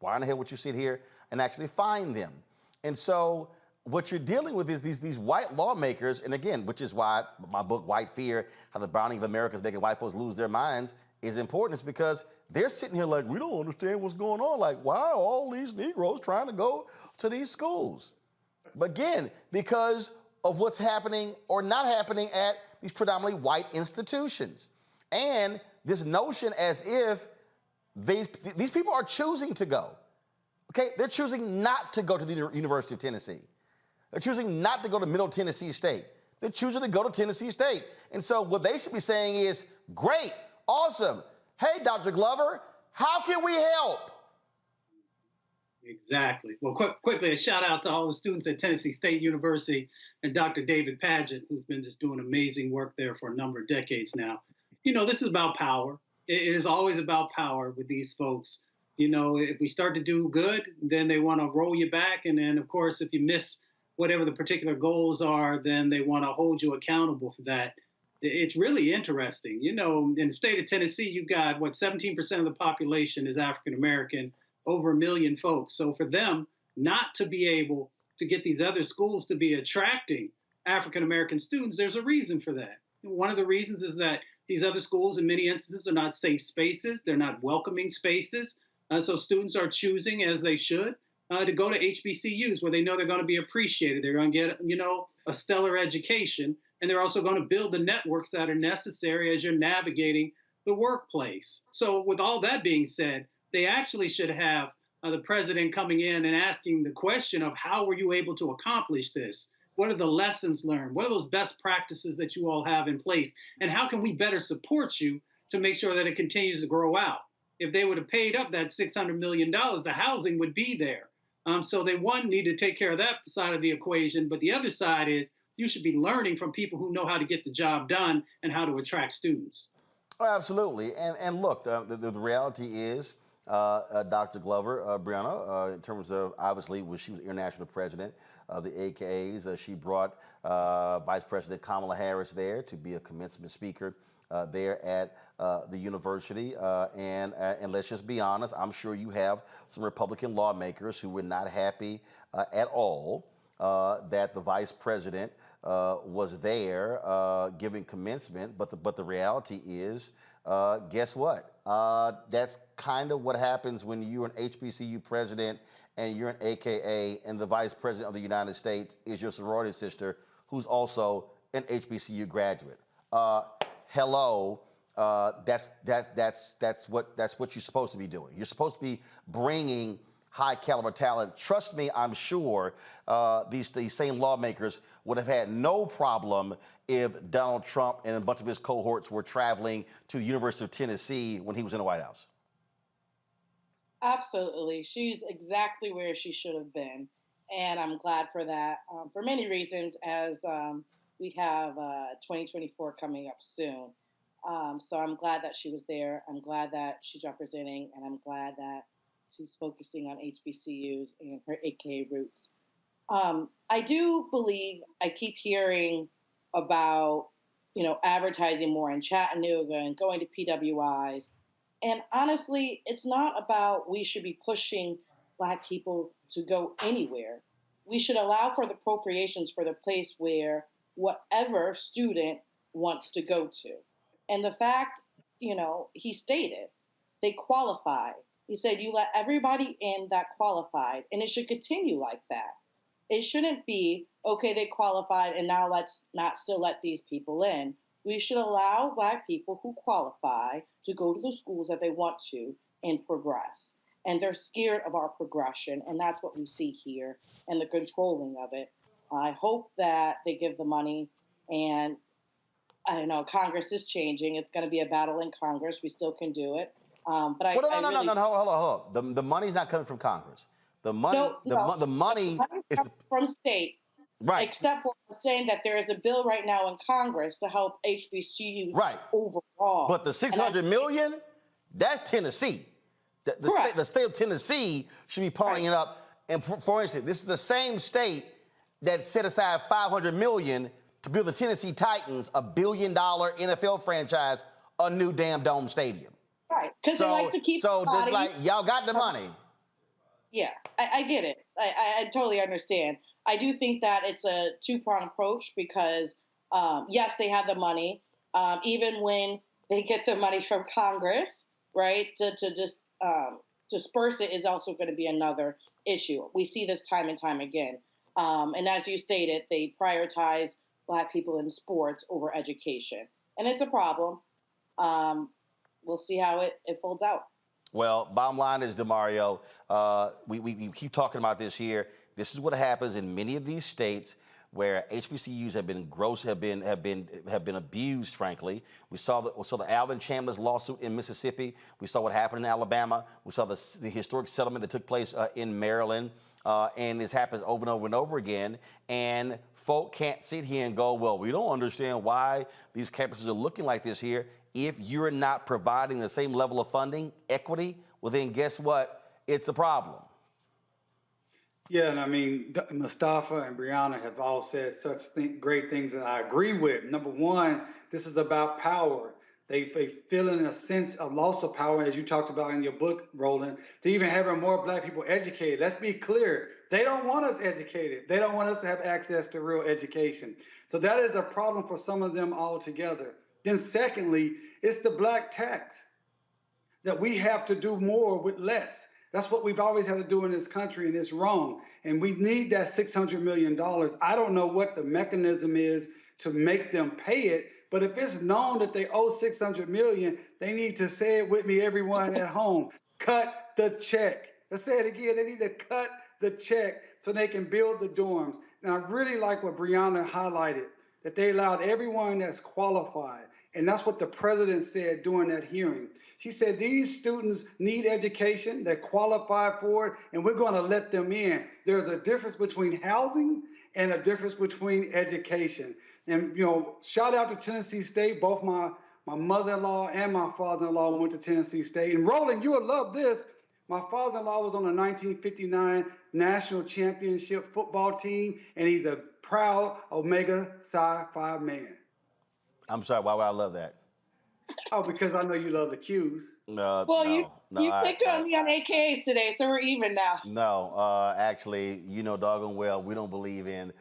S1: Why in the hell would you sit here and actually fine them? And so what you're dealing with is these white lawmakers, and again, which is why my book, White Fear, How the Browning of America is Making White Folks Lose Their Minds, is important. Is because they're sitting here like, we don't understand what's going on. Like, why are all these Negroes trying to go to these schools? But again, because of what's happening or not happening at these predominantly white institutions. And this notion as if these people are choosing to go. Okay, they're choosing not to go to the University of Tennessee. They're choosing not to go to Middle Tennessee State. They're choosing to go to Tennessee State. And so what they should be saying is, great, awesome. Hey, Dr. Glover, how can we help?
S16: Exactly. Well, quickly, a shout out to all the students at Tennessee State University and Dr. David Padgett, who's been just doing amazing work there for a number of decades now. You know, this is about power. It is always about power with these folks. You know, if we start to do good, then they want to roll you back. And then, of course, if you miss whatever the particular goals are, then they want to hold you accountable for that. It's really interesting. You know, in the state of Tennessee, you've got, 17% of the population is African-American, over 1 million folks. So for them not to be able to get these other schools to be attracting African-American students, there's a reason for that. One of the reasons is that these other schools, in many instances, are not safe spaces. They're not welcoming spaces. So students are choosing, as they should, to go to HBCUs where they know they're going to be appreciated. They're going to get, a stellar education. And they're also going to build the networks that are necessary as you're navigating the workplace. So with all that being said, they actually should have the president coming in and asking the question of how were you able to accomplish this? What are the lessons learned? What are those best practices that you all have in place? And how can we better support you to make sure that it continues to grow out? If they would have paid up that $600 million, the housing would be there. So they, one, need to take care of that side of the equation. But the other side is you should be learning from people who know how to get the job done and how to attract students.
S1: Oh, absolutely. And look, the reality is, Dr. Glover, Brianna, in terms of, obviously, when she was international president of the AKAs, she brought Vice President Kamala Harris there to be a commencement speaker there at the university. And let's just be honest, I'm sure you have some Republican lawmakers who were not happy at all that the vice president was there giving commencement. But the reality is, guess what? That's kind of what happens when you're an HBCU president and you're an AKA and the vice president of the United States is your sorority sister who's also an HBCU graduate. Hello, that's what you're supposed to be doing. You're supposed to be bringing high caliber talent. Trust me, I'm sure these same lawmakers would have had no problem if Donald Trump and a bunch of his cohorts were traveling to the University of Tennessee when he was in the White House.
S15: Absolutely. She's exactly where she should have been. And I'm glad for that, for many reasons, as we have 2024 coming up soon. So I'm glad that she was there. I'm glad that she's representing, and I'm glad that she's focusing on HBCUs and her AKA roots. I do believe, I keep hearing about, advertising more in Chattanooga and going to PWIs. And honestly, it's not about we should be pushing Black people to go anywhere. We should allow for the appropriations for the place where whatever student wants to go to. And the fact, he stated, they qualify. He said, you let everybody in that qualified, and it should continue like that. It shouldn't be, okay, they qualified, and now let's not still let these people in. We should allow Black people who qualify to go to the schools that they want to and progress. And they're scared of our progression, and that's what we see here, and the controlling of it. I hope that they give the money, and I don't know, Congress is changing. It's going to be a battle in Congress. We still can do it. But
S1: no, hold on. The money's not coming from Congress. The money, the money is
S15: from state.
S1: Right.
S15: Except for saying that there is a bill right now in Congress to help HBCUs overall.
S1: But the $600 million, that's Tennessee. The state of Tennessee should be pawning it up And for instance, this is the same state that set aside $500 million to build the Tennessee Titans, $1 billion NFL franchise, a new damn dome stadium.
S15: Right, because they like to keep
S1: So
S15: the body.
S1: it's like, y'all got the money.
S15: Yeah, I get it. I totally understand. I do think that it's a two-pronged approach because, yes, they have the money. Even when they get the money from Congress, right, to just disperse it is also going to be another issue. We see this time and time again. And as you stated, they prioritize Black people in sports over education. And it's a problem. We'll see how it folds out.
S1: Well, bottom line is, DeMario, we keep talking about this here. This is what happens in many of these states where HBCUs have been abused. Frankly, we saw the Alvin Chandler's lawsuit in Mississippi. We saw what happened in Alabama. We saw the historic settlement that took place in Maryland, and this happens over and over and over again. And folk can't sit here and go, well, we don't understand why these campuses are looking like this here. If you're not providing the same level of funding, equity, well, then guess what? It's a problem.
S14: Yeah, and I mean, Mustafa and Brianna have all said such great things that I agree with. Number one, this is about power. They feel in a sense of loss of power, as you talked about in your book, Roland, to even having more Black people educated. Let's be clear. They don't want us educated. They don't want us to have access to real education. So that is a problem for some of them altogether. Then secondly, it's the Black tax, that we have to do more with less. That's what we've always had to do in this country, and it's wrong. And we need that $600 million. I don't know what the mechanism is to make them pay it, but if it's known that they owe $600 million, they need to say it with me, everyone at home. Cut the check. Let's say it again. They need to cut the check so they can build the dorms. And I really like what Brianna highlighted, that they allowed everyone that's qualified. And that's what the president said during that hearing. She said, these students need education, they're qualified for it, and we're going to let them in. There's a difference between housing and a difference between education. And, shout out to Tennessee State. Both my mother-in-law and my father-in-law went to Tennessee State. And Roland, you will love this. My father-in-law was on the 1959 National Championship football team, and he's a proud Omega Psi Phi man.
S1: I'm sorry, why would I love that?
S14: Oh, because I know you love the Qs.
S15: You picked on me on AKAs today, so we're even now.
S1: No, actually, doggone well, we don't believe in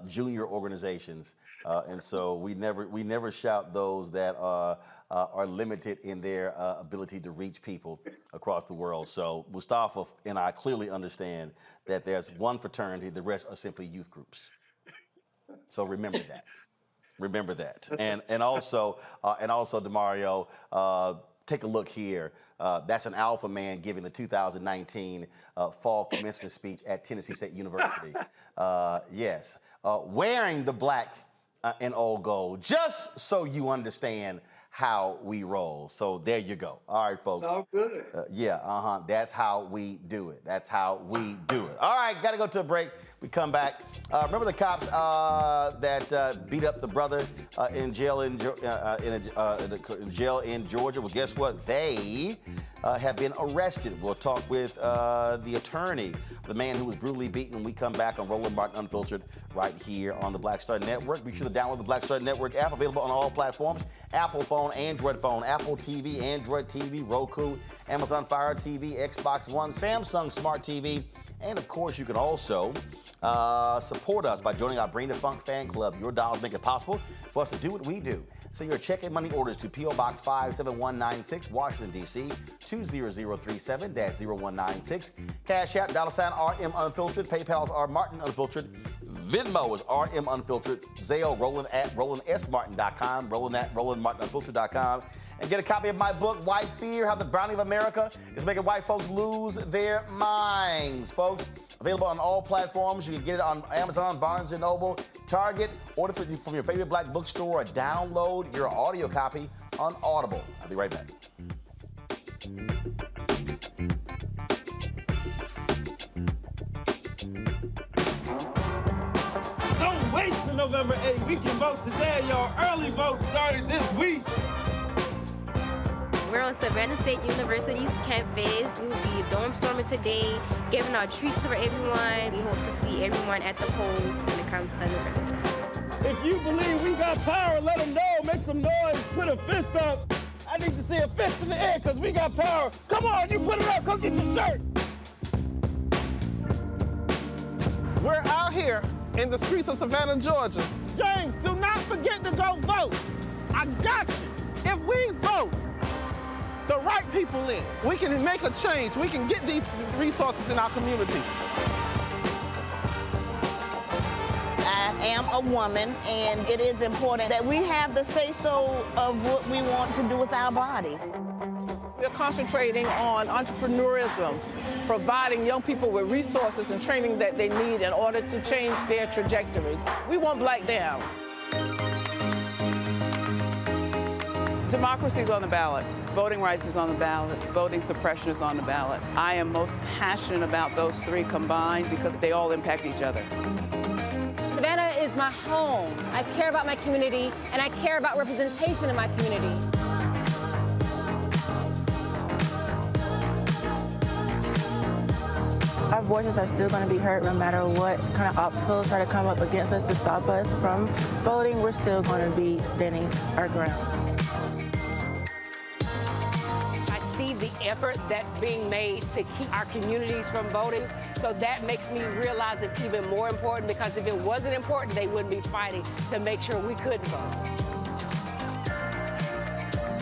S1: junior organizations, and so we never shout those that are limited in their ability to reach people across the world. So Mustafa and I clearly understand that there's one fraternity, the rest are simply youth groups. So remember that. Remember that. And also, DeMario, take a look here. That's an alpha man giving the 2019 fall commencement speech at Tennessee State University. Yes, wearing the black and old gold, just so you understand how we roll. So there you go. All right, folks.
S14: Oh, good.
S1: That's how we do it. That's how we do it. All right, got to go to a break. We come back. Remember the cops that beat up the brother in jail in Georgia? Well, guess what? They have been arrested. We'll talk with the attorney, the man who was brutally beaten, when we come back on Roland Martin Unfiltered right here on the Black Star Network. Be sure to download the Black Star Network app, available on all platforms: Apple phone, Android phone, Apple TV, Android TV, Roku, Amazon Fire TV, Xbox One, Samsung Smart TV. And of course, you can also support us by joining our Bring the Funk fan club. Your dollars make it possible for us to do what we do. Send your check and money orders to P.O. Box 57196, Washington, D.C., 20037-0196. Cash App, $RM Unfiltered. PayPal's R Martin Unfiltered. Venmo is RM Unfiltered. Zelle, Roland at RolandSMartin.com. Roland at RolandMartinUnfiltered.com. And get a copy of my book, White Fear, How the Brownie of America is Making White Folks Lose Their Minds. Folks, available on all platforms. You can get it on Amazon, Barnes & Noble, Target. Order from your favorite black bookstore or download your audio copy on Audible. I'll be right back.
S12: Don't wait till November 8th. We can vote today, y'all. Early vote started this week.
S5: We're on Savannah State University's campus. We'll be dorm storming today, giving out treats for everyone. We hope to see everyone at the polls when it comes to November.
S12: If you believe we got power, let them know. Make some noise, put a fist up. I need to see a fist in the air because we got power. Come on, you put it up, come get your shirt.
S7: We're out here in the streets of Savannah, Georgia.
S12: James, do not forget to go vote. I got you.
S7: If we vote the right people in, we can make a change. We can get these resources in our community.
S10: I am a woman, and it is important that we have the say-so of what we want to do with our bodies.
S24: We're concentrating on entrepreneurism, providing young people with resources and training that they need in order to change their trajectories. We want Black down.
S25: Democracy is on the ballot. Voting rights is on the ballot. Voting suppression is on the ballot. I am most passionate about those three combined because they all impact each other.
S26: Savannah is my home. I care about my community, and I care about representation in my community.
S27: Our voices are still going to be heard no matter what kind of obstacles try to come up against us to stop us from voting. We're still going to be standing our ground.
S28: I see the effort that's being made to keep our communities from voting, so that makes me realize it's even more important, because if it wasn't important, they wouldn't be fighting to make sure we could vote.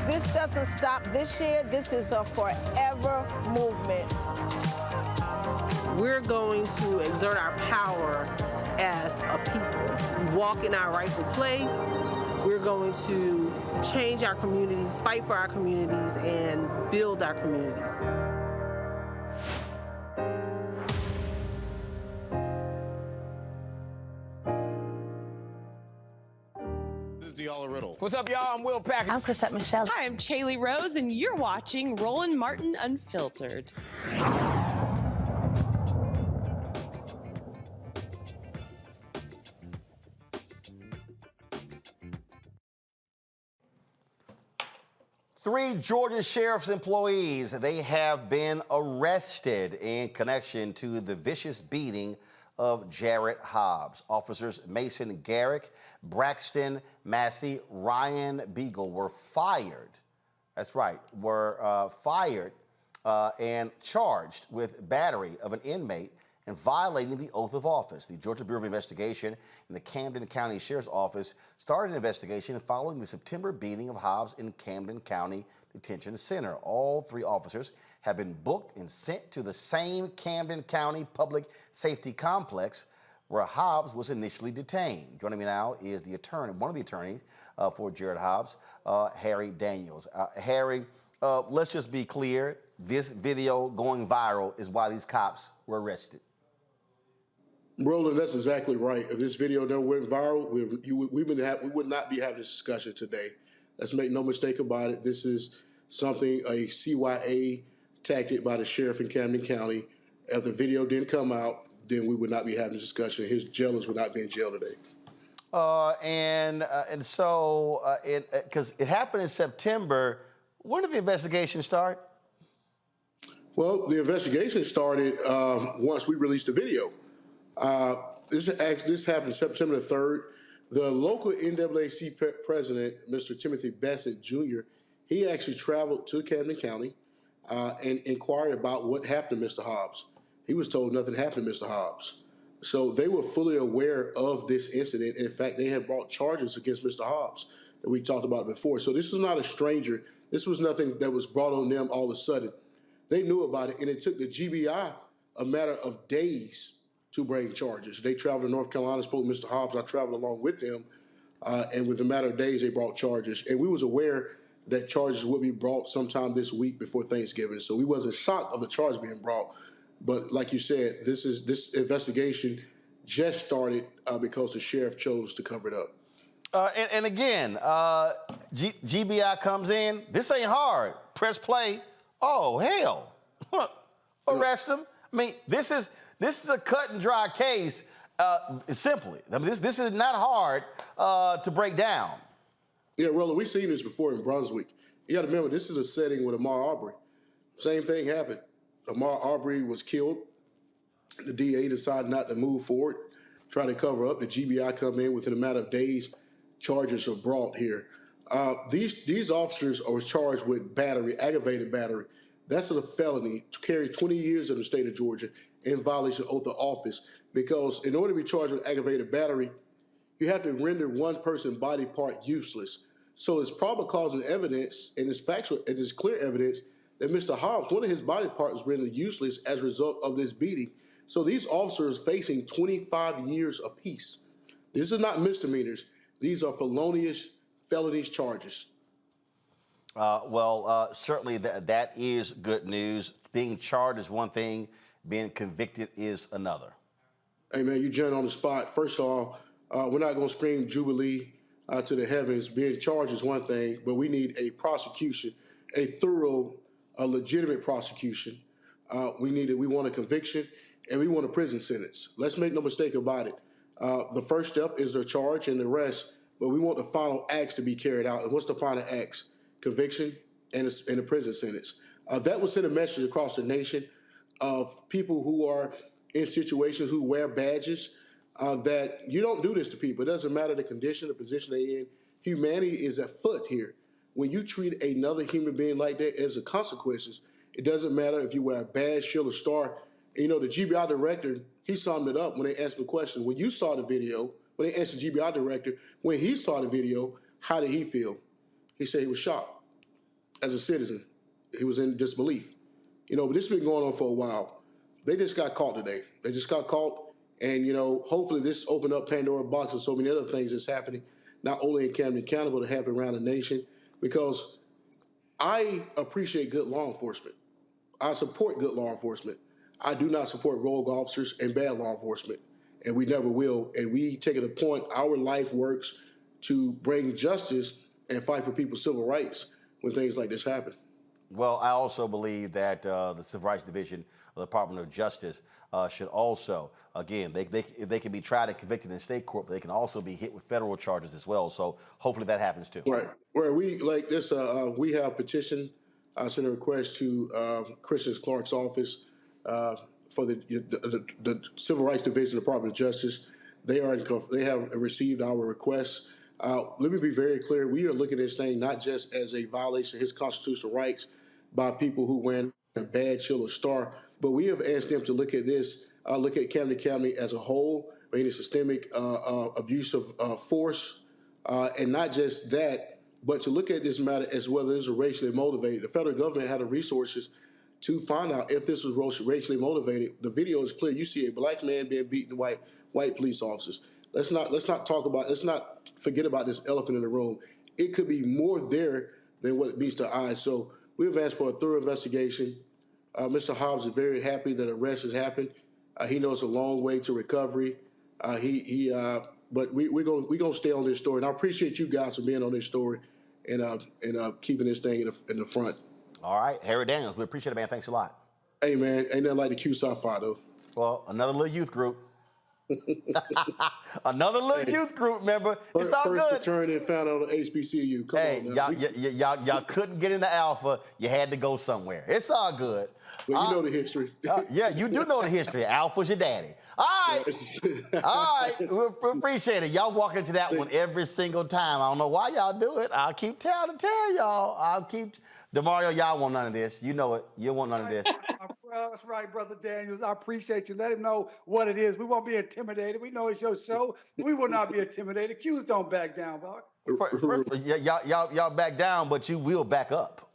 S10: This doesn't stop this year. This is a forever movement.
S29: We're going to exert our power as a people, walk in our rightful place. We're going to change our communities, fight for our communities, and build our communities.
S30: This is Diala Riddle.
S31: What's up, y'all? I'm Will Packard.
S27: I'm Chrisette Michelle.
S32: Hi, I'm Chaley Rose, and you're watching Roland Martin Unfiltered.
S1: Three Georgia Sheriff's employees, they have been arrested in connection to the vicious beating of Jarrett Hobbs. Officers Mason Garrick, Braxton Massey, Ryan Beagle were fired. That's right, were fired and charged with battery of an inmate and violating the oath of office. The Georgia Bureau of Investigation and the Camden County Sheriff's Office started an investigation following the September beating of Hobbs in Camden County Detention Center. All three officers have been booked and sent to the same Camden County Public Safety Complex where Hobbs was initially detained. Joining me now is the attorney, one of the attorneys for Jarrett Hobbs, Harry Daniels. Harry, let's just be clear. This video going viral is why these cops were arrested.
S33: Roland, that's exactly right. If this video never went viral, we would not be having this discussion today. Let's make no mistake about it. This is something, a CYA tactic by the sheriff in Camden County. If the video didn't come out, then we would not be having this discussion. His jailers would not be in jail today.
S1: And so, because it happened in September, when did the investigation start?
S33: Well, the investigation started once we released the video. This happened September the 3rd. The local NAACP president, Mr. Timothy Bassett Jr., he actually traveled to Camden County and inquired about what happened to Mr. Hobbs. He was told nothing happened to Mr. Hobbs. So they were fully aware of this incident. In fact, they had brought charges against Mr. Hobbs that we talked about before. So this was not a stranger. This was nothing that was brought on them all of a sudden. They knew about it, and it took the GBI a matter of days to bring charges. They traveled to North Carolina, spoke to Mr. Hobbs. I traveled along with them, and within a matter of days, they brought charges. And we was aware that charges would be brought sometime this week before Thanksgiving. So we wasn't shocked of the charge being brought. But like you said, this investigation just started because the sheriff chose to cover it up.
S1: And again, GBI comes in. This ain't hard. Press play. Oh, hell. Arrest him. I mean, this is a cut and dry case, simply. I mean, this is not hard to break down.
S33: Yeah, Roland, we've seen this before in Brunswick. You got to remember, this is a setting with Ahmaud Arbery. Same thing happened. Ahmaud Arbery was killed. The DA decided not to move forward, try to cover up. The GBI come in within a matter of days. Charges are brought here. These officers are charged with battery, aggravated battery. That's a felony to carry 20 years in the state of Georgia in violation of oath of office. Because in order to be charged with aggravated battery, you have to render one person's body part useless. So it's probable cause and evidence, and it's factual, and it's clear evidence that Mr. Hobbs, one of his body parts was rendered useless as a result of this beating. So these officers facing 25 years apiece. This is not misdemeanors. These are felonious charges.
S1: Certainly that is good news. Being charged is one thing. Being convicted is another.
S33: Hey, man, you jumped on the spot. First of all, we're not going to scream Jubilee to the heavens. Being charged is one thing, but we need a prosecution, a thorough, a legitimate prosecution. We want a conviction, and we want a prison sentence. Let's make no mistake about it. The first step is the charge and the arrest, but we want the final acts to be carried out. And what's the final acts? Conviction and a prison sentence. That will send a message across the nation of people who are in situations who wear badges, that you don't do this to people. It doesn't matter the condition, the position they're in. Humanity is at foot here. When you treat another human being like that, as a consequences, it doesn't matter if you wear a badge, shield, or star. You know, the GBI director, he summed it up when they asked him the question. When you saw the video, when they asked the GBI director, when he saw the video, how did he feel? He said he was shocked as a citizen. He was in disbelief. You know, but this has been going on for a while. They just got caught today. They just got caught. And, you know, hopefully this opened up Pandora box and so many other things that's happening, not only in Camden County, but it happened around the nation. Because I appreciate good law enforcement. I support good law enforcement. I do not support rogue officers and bad law enforcement. And we never will. And we take it a point, our life works to bring justice and fight for people's civil rights when things like this happen.
S1: Well, I also believe that the Civil Rights Division of the Department of Justice should also, again, they can be tried and convicted in state court, but they can also be hit with federal charges as well. So hopefully that happens too.
S33: Right. Where we like this, we have petitioned, sent a request to Christian Clark's office for the Civil Rights Division of the Department of Justice. They have received our requests. Let me be very clear. We are looking at this thing not just as a violation of his constitutional rights by people who wear a badge, shield, or star, but we have asked them to look at this, look at Camden County as a whole, any systemic abuse of force, and not just that, but to look at this matter as whether it's racially motivated. The federal government had the resources to find out if this was racially motivated. The video is clear. You see a black man being beaten by white police officers. Let's not forget about this elephant in the room. It could be more there than what meets the eye. So we've asked for a thorough investigation. Mr. Hobbs is very happy that arrest has happened. He knows a long way to recovery. But we're gonna stay on this story. And I appreciate you guys for being on this story and keeping this thing in the front.
S1: All right, Harry Daniels, we appreciate it, man. Thanks a lot.
S33: Hey, man, ain't nothing like the Q-Sci-Fi, though.
S1: Well, another little youth group. Another little youth group member. It's all
S33: first
S1: good.
S33: fraternity found out on HBCU. Come on, man.
S1: Y'all couldn't get into Alpha. You had to go somewhere. It's all good.
S33: Well, you know the history.
S1: Yeah, you do know the history. Alpha's your daddy. All right. All right. We appreciate it. Y'all walk into that one every single time. I don't know why y'all do it. I'll keep tell y'all. DeMario, y'all want none of this. You know it. You want none of this.
S2: Well, that's right, Brother Daniels. I appreciate you. Let him know what it is. We won't be intimidated. We know it's your show. We will not be intimidated. Q's don't back down, boy.
S1: Y'all back down, but you will back up.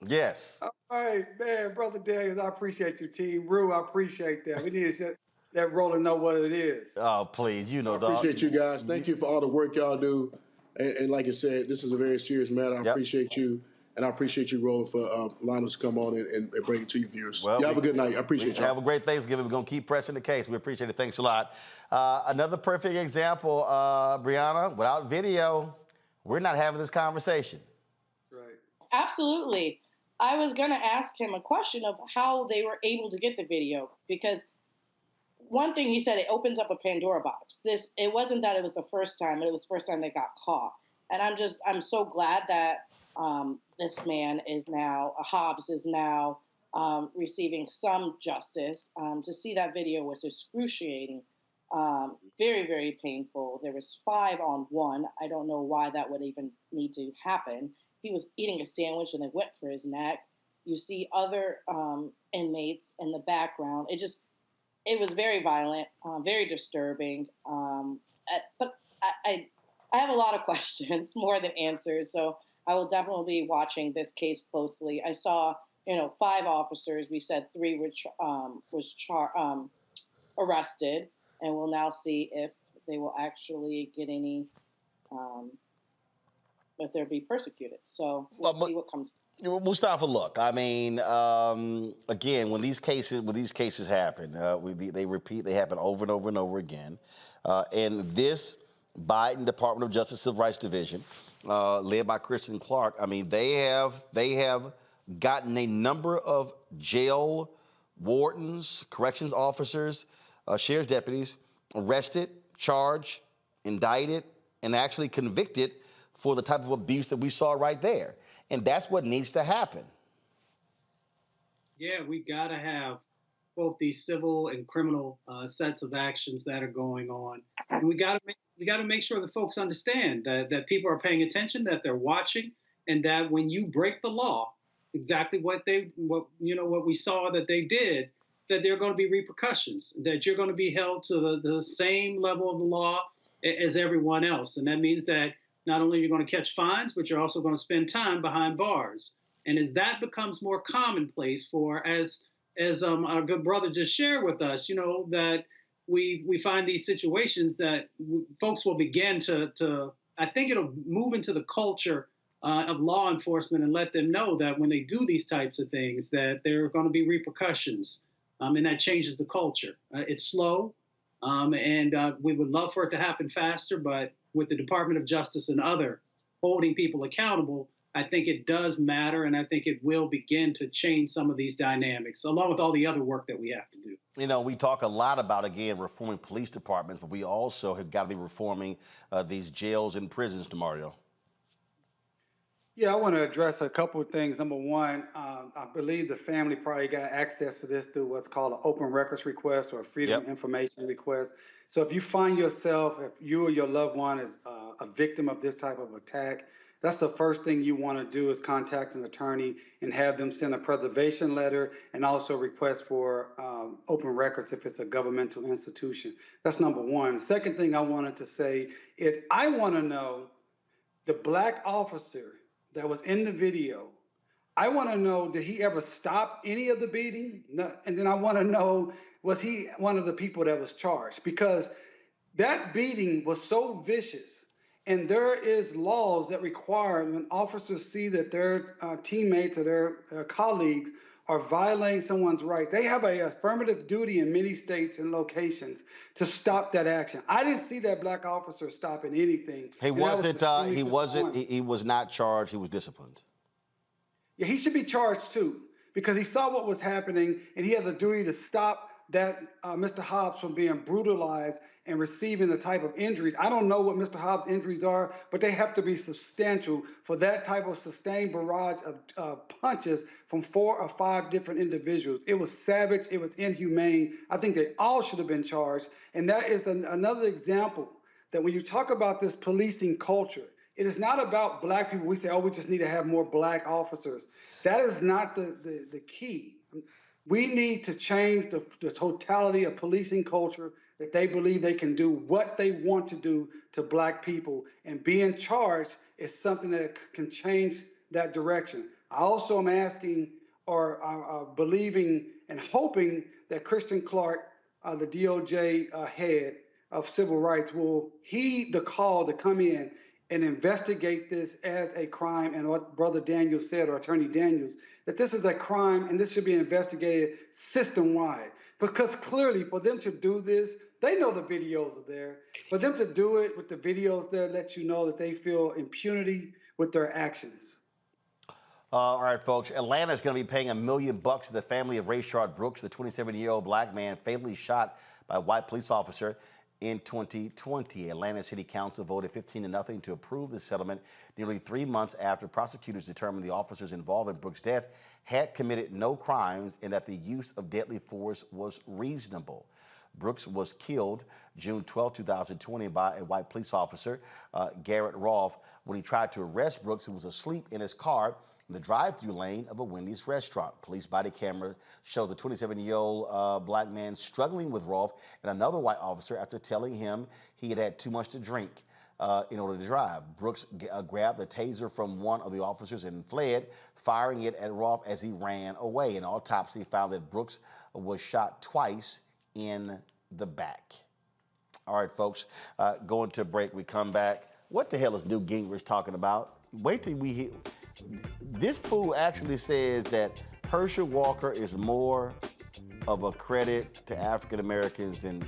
S1: Yes.
S2: All right, man, Brother Daniels, I appreciate you, Team Rue. I appreciate that. We need to let Roland know what it is.
S1: Oh, please. You know,
S33: I appreciate you guys. Thank you for all the work y'all do. And like I said, this is a very serious matter. I appreciate you. And I appreciate you, Roland, for allowing us to come on and bring it to you viewers. Well, have a good night. I appreciate you.
S1: Have a great Thanksgiving. We're going to keep pressing the case. We appreciate it. Thanks a lot. Another perfect example, Brianna, without video, we're not having this conversation.
S2: Right.
S15: Absolutely. I was going to ask him a question of how they were able to get the video, because one thing he said, it opens up a Pandora box. It wasn't that it was the first time, but it was the first time they got caught. And I'm so glad that this man is now, Hobbs is now receiving some justice. To see that video was excruciating, very, very painful. There was 5 on 1. I don't know why that would even need to happen. He was eating a sandwich and they went for his neck. You see other inmates in the background. It was very violent, very disturbing. But I have a lot of questions, more than answers. So I will definitely be watching this case closely. I saw, 5 officers. We said 3 was arrested, and we'll now see if they will actually get any, if they'll be persecuted. So we'll see what comes.
S1: Mustafa, look, I mean, again, when these cases happen, they happen over and over and over again. And this Biden Department of Justice Civil Rights Division, led by Kristen Clark, I mean, they have gotten a number of jail wardens, corrections officers, sheriff's deputies arrested, charged, indicted, and actually convicted for the type of abuse that we saw right there. And that's what needs to happen.
S16: Yeah, we got to have both these civil and criminal sets of actions that are going on. And we got to make sure that folks understand that people are paying attention, that they're watching, and that when you break the law, exactly what we saw that they did, that there are going to be repercussions, that you're going to be held to the same level of the law as everyone else. And that means that not only are you going to catch fines, but you're also going to spend time behind bars. And as that becomes more commonplace as our good brother just shared with us, that we find these situations that folks will begin to, I think it'll move into the culture of law enforcement and let them know that when they do these types of things, that there are going to be repercussions. And that changes the culture. It's slow, and we would love for it to happen faster, but with the Department of Justice and other holding people accountable, I think it does matter, and I think it will begin to change some of these dynamics, along with all the other work that we have to do.
S1: We talk a lot about, again, reforming police departments, but we also have got to be reforming these jails and prisons, Mario.
S2: Yeah, I want to address a couple of things. Number one, I believe the family probably got access to this through what's called an open records request or a freedom of information request. So if you find yourself, if you or your loved one is a victim of this type of attack, that's the first thing you want to do is contact an attorney and have them send a preservation letter and also request for open records if it's a governmental institution. That's number one. The second thing I wanted to say is I want to know the black officer that was in the video. I want to know, did he ever stop any of the beating? No. And then I want to know, was he one of the people that was charged? Because that beating was so vicious, and there is laws that require when officers see that their teammates or their colleagues are violating someone's right, they have an affirmative duty in many states and locations to stop that action. I didn't see that black officer stopping anything.
S1: He was not charged, he was disciplined.
S2: Yeah, he should be charged too, because he saw what was happening and he has a duty to stop that Mr. Hobbs from being brutalized and receiving the type of injuries. I don't know what Mr. Hobbs' injuries are, but they have to be substantial for that type of sustained barrage of punches from 4 or 5 different individuals. It was savage. It was inhumane. I think they all should have been charged. And that is another example that when you talk about this policing culture, it is not about black people. We say, oh, we just need to have more black officers. That is not the key. We need to change the totality of policing culture, that they believe they can do what they want to do to black people. And being charged is something that can change that direction. I also am asking or believing and hoping that Kristen Clark, the DOJ head of civil rights, will heed the call to come in and investigate this as a crime, and what Brother Daniels said, or Attorney Daniels, that this is a crime and this should be investigated system-wide. Because clearly for them to do this, they know the videos are there. For them to do it with the videos there, let you know that they feel impunity with their actions.
S1: All right, folks. Atlanta is going to be paying $1 million to the family of Rayshard Brooks, the 27-year-old black man fatally shot by a white police officer in 2020. Atlanta City Council voted 15-0 to approve the settlement nearly 3 months after prosecutors determined the officers involved in Brooks' death had committed no crimes and that the use of deadly force was reasonable. Brooks was killed June 12, 2020 by a white police officer, Jarrett Hobbs. When he tried to arrest Brooks, he was asleep in his car in the drive-through lane of a Wendy's restaurant. Police body camera shows a 27-year-old black man struggling with Rolfe and another white officer after telling him he had had too much to drink in order to drive. Brooks grabbed the taser from one of the officers and fled, firing it at Rolfe as he ran away. An autopsy found that Brooks was shot twice in the back. All right, folks, going to a break. We come back. What the hell is Newt Gingrich talking about? Wait till we hear. This fool actually says that Herschel Walker is more of a credit to African Americans than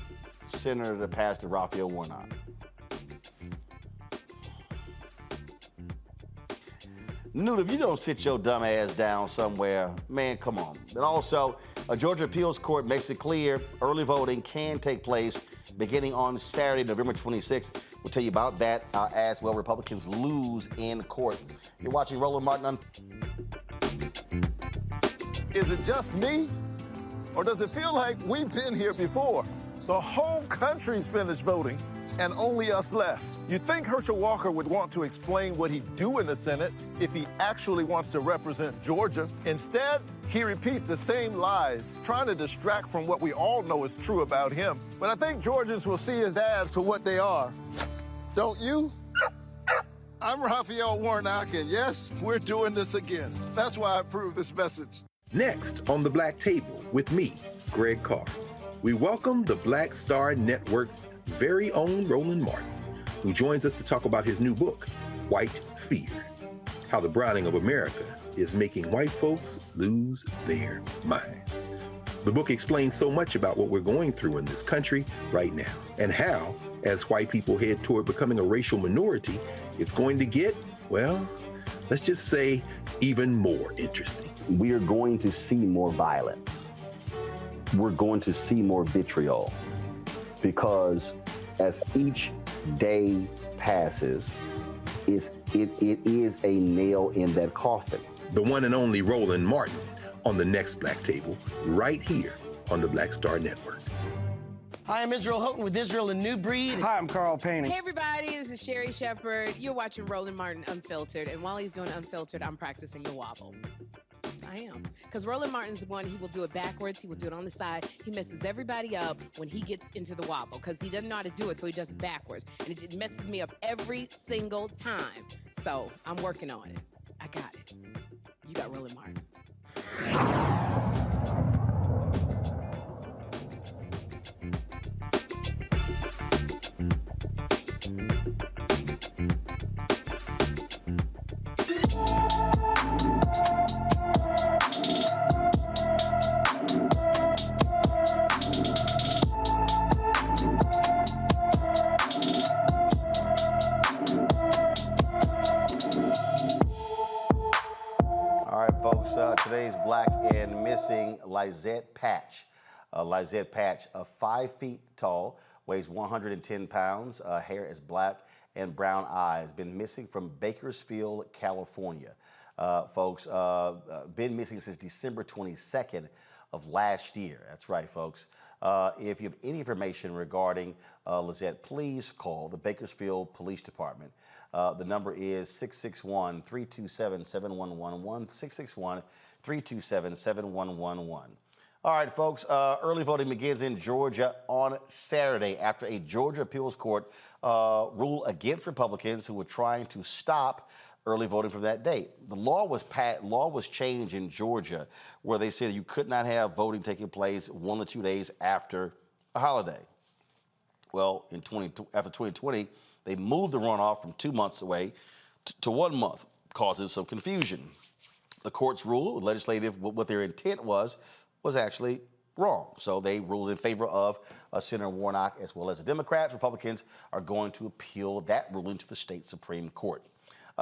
S1: Senator Pastor Raphael Warnock. Newt, if you don't sit your dumb ass down somewhere, man, come on. And also, a Georgia appeals court makes it clear early voting can take place beginning on Saturday, November 26th. We'll tell you about that as well. Republicans lose in court. You're watching Roland Martin.
S3: Is it just me? Or does it feel like we've been here before? The whole country's finished voting and only us left. You'd think Herschel Walker would want to explain what he'd do in the Senate if he actually wants to represent Georgia. Instead, he repeats the same lies, trying to distract from what we all know is true about him. But I think Georgians will see his ads for what they are. Don't you? I'm Raphael Warnock, and yes, we're doing this again. That's why I approve this message.
S6: Next on the Black Table with me, Greg Carr, we welcome the Black Star Network's very own Roland Martin, who joins us to talk about his new book, White Fear, How the Browning of America is Making White Folks Lose Their Minds. The book explains so much about what we're going through in this country right now, and how, as white people head toward becoming a racial minority, it's going to get, well, let's just say, even more interesting.
S8: We are going to see more violence. We're going to see more vitriol, because as each day passes, it is a nail in that coffin.
S6: The one and only Roland Martin on the next Black Table, right here on the Black Star Network.
S9: Hi, I'm Israel Houghton with Israel, a New Breed.
S11: Hi, I'm Carl Payne.
S13: Hey, everybody, this is Sherry Shepherd. You're watching Roland Martin Unfiltered, and while he's doing Unfiltered, I'm practicing the wobble. Yes, I am. Because Roland Martin's the one, he will do it backwards, he will do it on the side. He messes everybody up when he gets into the wobble, because he doesn't know how to do it, so he does it backwards. And it just messes me up every single time. So I'm working on it. I got it. You got Roland Martin.
S1: Today's Black and Missing Lizette Patch. Lizette Patch, 5 feet tall, weighs 110 pounds, hair is black and brown eyes. Been missing from Bakersfield, California. Folks, been missing since December 22nd of last year. That's right, folks. If you have any information regarding Lizette, please call the Bakersfield Police Department. The number is 661-327-7111, 661-327-7111. All right, folks, early voting begins in Georgia on Saturday after a Georgia appeals court ruled against Republicans who were trying to stop early voting from that date. The law was changed in Georgia, where they said you could not have voting taking place 1 to 2 days after a holiday. Well, after 2020, they moved the runoff from 2 months away to 1 month, causing some confusion. The court's rule, legislative, what their intent was actually wrong. So they ruled in favor of Senator Warnock as well as the Democrats. Republicans are going to appeal that ruling to the state Supreme Court.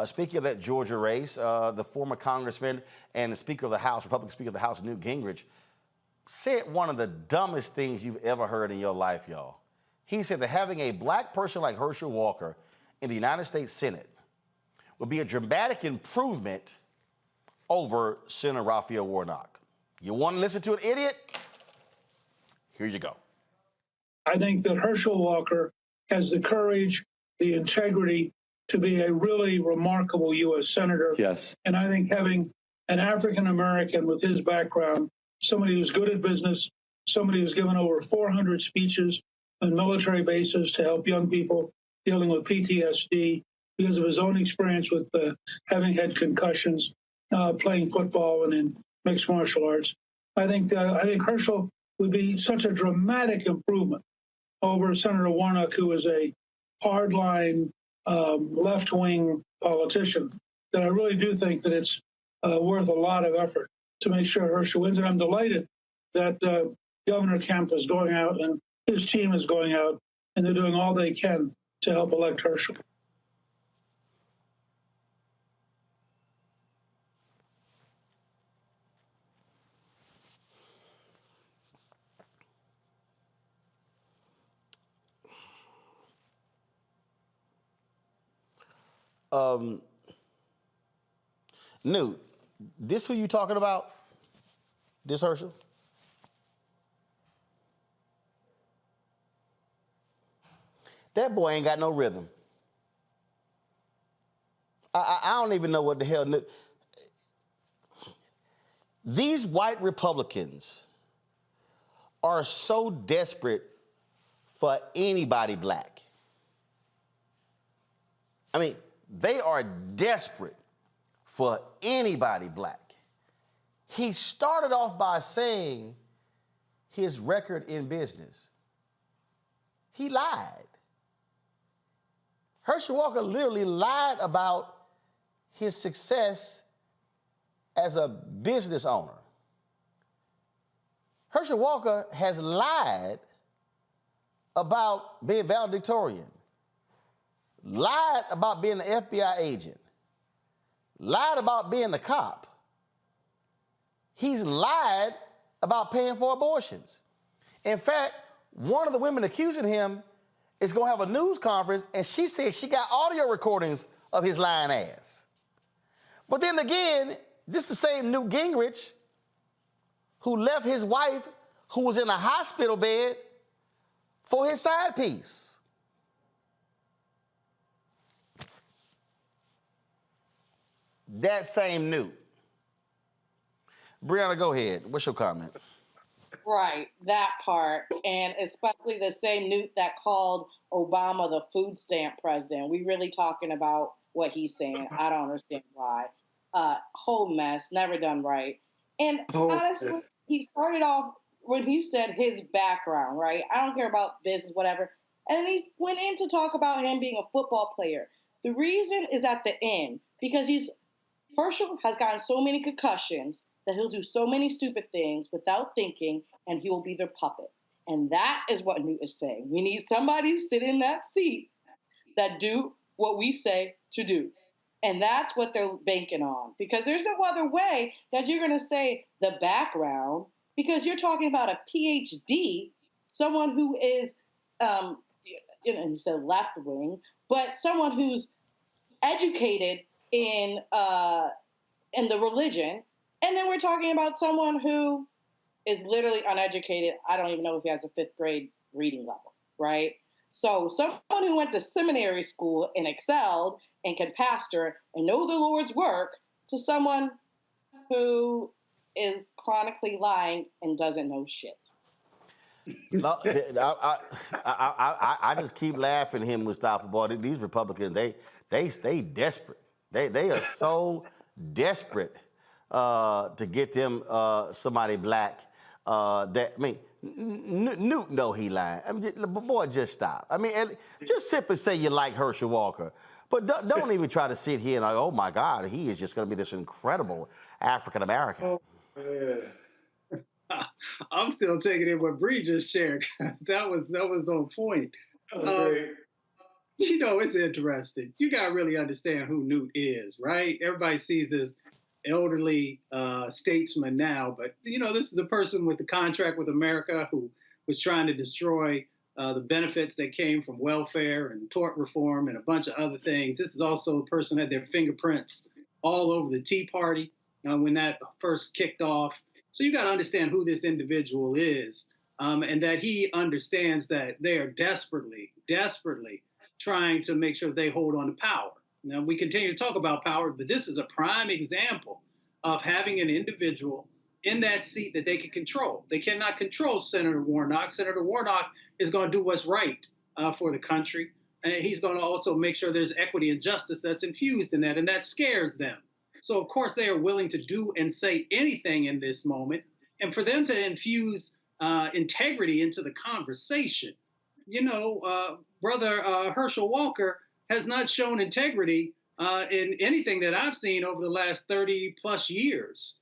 S1: Speaking of that Georgia race, the former congressman and the Speaker of the House, Republican Speaker of the House, Newt Gingrich, said one of the dumbest things you've ever heard in your life, y'all. He said that having a black person like Herschel Walker in the United States Senate would be a dramatic improvement over Senator Raphael Warnock. You want to listen to an idiot? Here you go.
S4: I think that Herschel Walker has the courage, the integrity to be a really remarkable U.S. Senator.
S5: Yes.
S4: And I think having an African American with his background, somebody who's good at business, somebody who's given over 400 speeches on military bases to help young people dealing with PTSD because of his own experience with having had concussions, playing football and in mixed martial arts. I think Herschel would be such a dramatic improvement over Senator Warnock, who is a hardline left-wing politician, that I really do think that it's worth a lot of effort to make sure Herschel wins. And I'm delighted that Governor Kemp is going out and his team is going out and they're doing all they can to help elect Herschel.
S1: Newt, this who you talking about? This Herschel? That boy ain't got no rhythm. I don't even know what the hell. These white Republicans are so desperate for anybody black. I mean, they are desperate for anybody black. He started off by saying his record in business. He lied. Herschel Walker literally lied about his success as a business owner. Herschel Walker has lied about being valedictorian, lied about being an FBI agent, lied about being a cop. He's lied about paying for abortions. In fact, one of the women accusing him is going to have a news conference, and she said she got audio recordings of his lying ass. But then again, this is the same Newt Gingrich who left his wife, who was in a hospital bed, for his side piece. That same Newt. Brianna, go ahead. What's your comment?
S15: Right, that part. And especially the same Newt that called Obama the food stamp president. We really talking about what he's saying. I don't understand why. Whole mess, never done right. And honestly, he started off when he said his background, right? I don't care about business, whatever. And then he went in to talk about him being a football player. The reason is at the end, because Herschel has gotten so many concussions that he'll do so many stupid things without thinking, and he will be their puppet. And that is what Newt is saying. We need somebody to sit in that seat that do what we say to do. And that's what they're banking on, because there's no other way that you're going to say the background, because you're talking about a PhD, someone who is, you said left wing, but someone who's educated in the religion. And then we're talking about someone who is literally uneducated. I don't even know if he has a 5th grade reading level, right? So someone who went to seminary school and excelled and can pastor and know the Lord's work, to someone who is chronically lying and doesn't know shit.
S1: No, I just keep laughing at him, Mustafa. Boy, these Republicans, they stay desperate. They are so desperate to get them somebody black. Newt know he lying. I mean, boy, just stop. I mean, just simply say you like Herschel Walker, but don't even try to sit here and like, oh my God, he is just going to be this incredible African American.
S16: I'm still taking in what Bree just shared. That was on point. It's interesting. You got to really understand who Newt is, right? Everybody sees this elderly statesman now, but this is the person with the contract with America who was trying to destroy the benefits that came from welfare and tort reform and a bunch of other things. This is also a person who had their fingerprints all over the Tea Party when that first kicked off. So you got to understand who this individual is, and that he understands that they are desperately trying to make sure they hold on to power. Now, we continue to talk about power, but this is a prime example of having an individual in that seat that they can control. They cannot control Senator Warnock. Senator Warnock is going to do what's right for the country. And he's going to also make sure there's equity and justice that's infused in that, and that scares them. So, of course, they are willing to do and say anything in this moment. And for them to infuse integrity into the conversation, Brother Herschel Walker has not shown integrity in anything that I've seen over the last 30 plus years.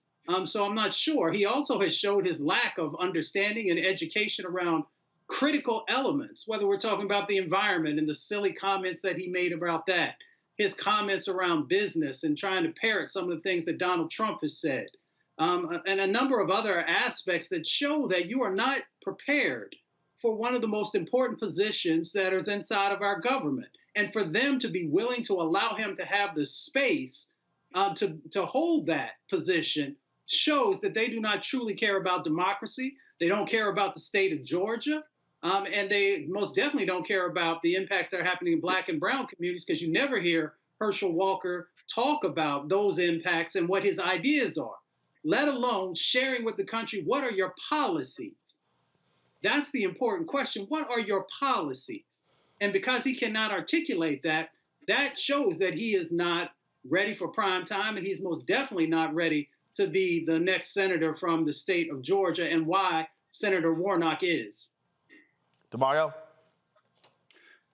S16: So I'm not sure. He also has showed his lack of understanding and education around critical elements, whether we're talking about the environment and the silly comments that he made about that, his comments around business and trying to parrot some of the things that Donald Trump has said, and a number of other aspects that show that you are not prepared for one of the most important positions that is inside of our government. And for them to be willing to allow him to have the space to hold that position shows that they do not truly care about democracy. They don't care about the state of Georgia. And they most definitely don't care about the impacts that are happening in Black and brown communities, because you never hear Herschel Walker talk about those impacts and what his ideas are, let alone sharing with the country, what are your policies? That's the important question. What are your policies? And because he cannot articulate that, that shows that he is not ready for prime time, and he's most definitely not ready to be the next senator from the state of Georgia, and why Senator Warnock is.
S1: DeMario?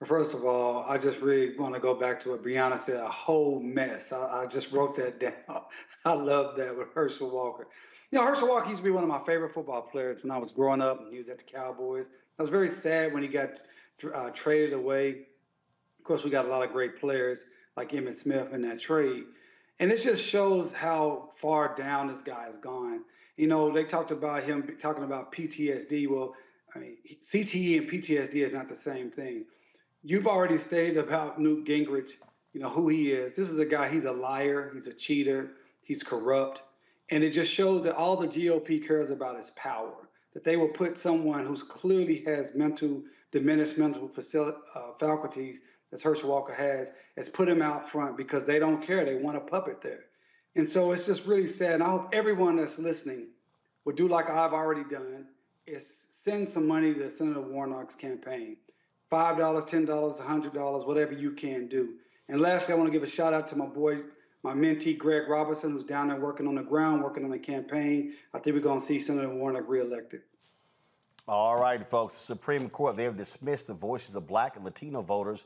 S2: First of all, I just really want to go back to what Brianna said, a whole mess. I just wrote that down. I love that with Herschel Walker. Herschel Walker used to be one of my favorite football players when I was growing up, and he was at the Cowboys. I was very sad when he got traded away. Of course, we got a lot of great players like Emmitt Smith in that trade. And it just shows how far down this guy has gone. They talked about him talking about PTSD. Well, I mean, CTE and PTSD is not the same thing. You've already stated about Newt Gingrich, who he is. This is a guy, he's a liar, he's a cheater, he's corrupt. And it just shows that all the GOP cares about is power, that they will put someone who's clearly has diminished mental faculties, as Herschel Walker has put him out front because they don't care. They want a puppet there. And so it's just really sad. And I hope everyone that's listening will do like I've already done, is send some money to Senator Warnock's campaign. $5, $10, $100, whatever you can do. And lastly, I want to give a shout out to my boy, my mentee, Greg Robertson, who's down there working on the ground, working on the campaign. I think we're going to see Senator Warnock reelected.
S1: All right, folks. The Supreme Court, they have dismissed the voices of Black and Latino voters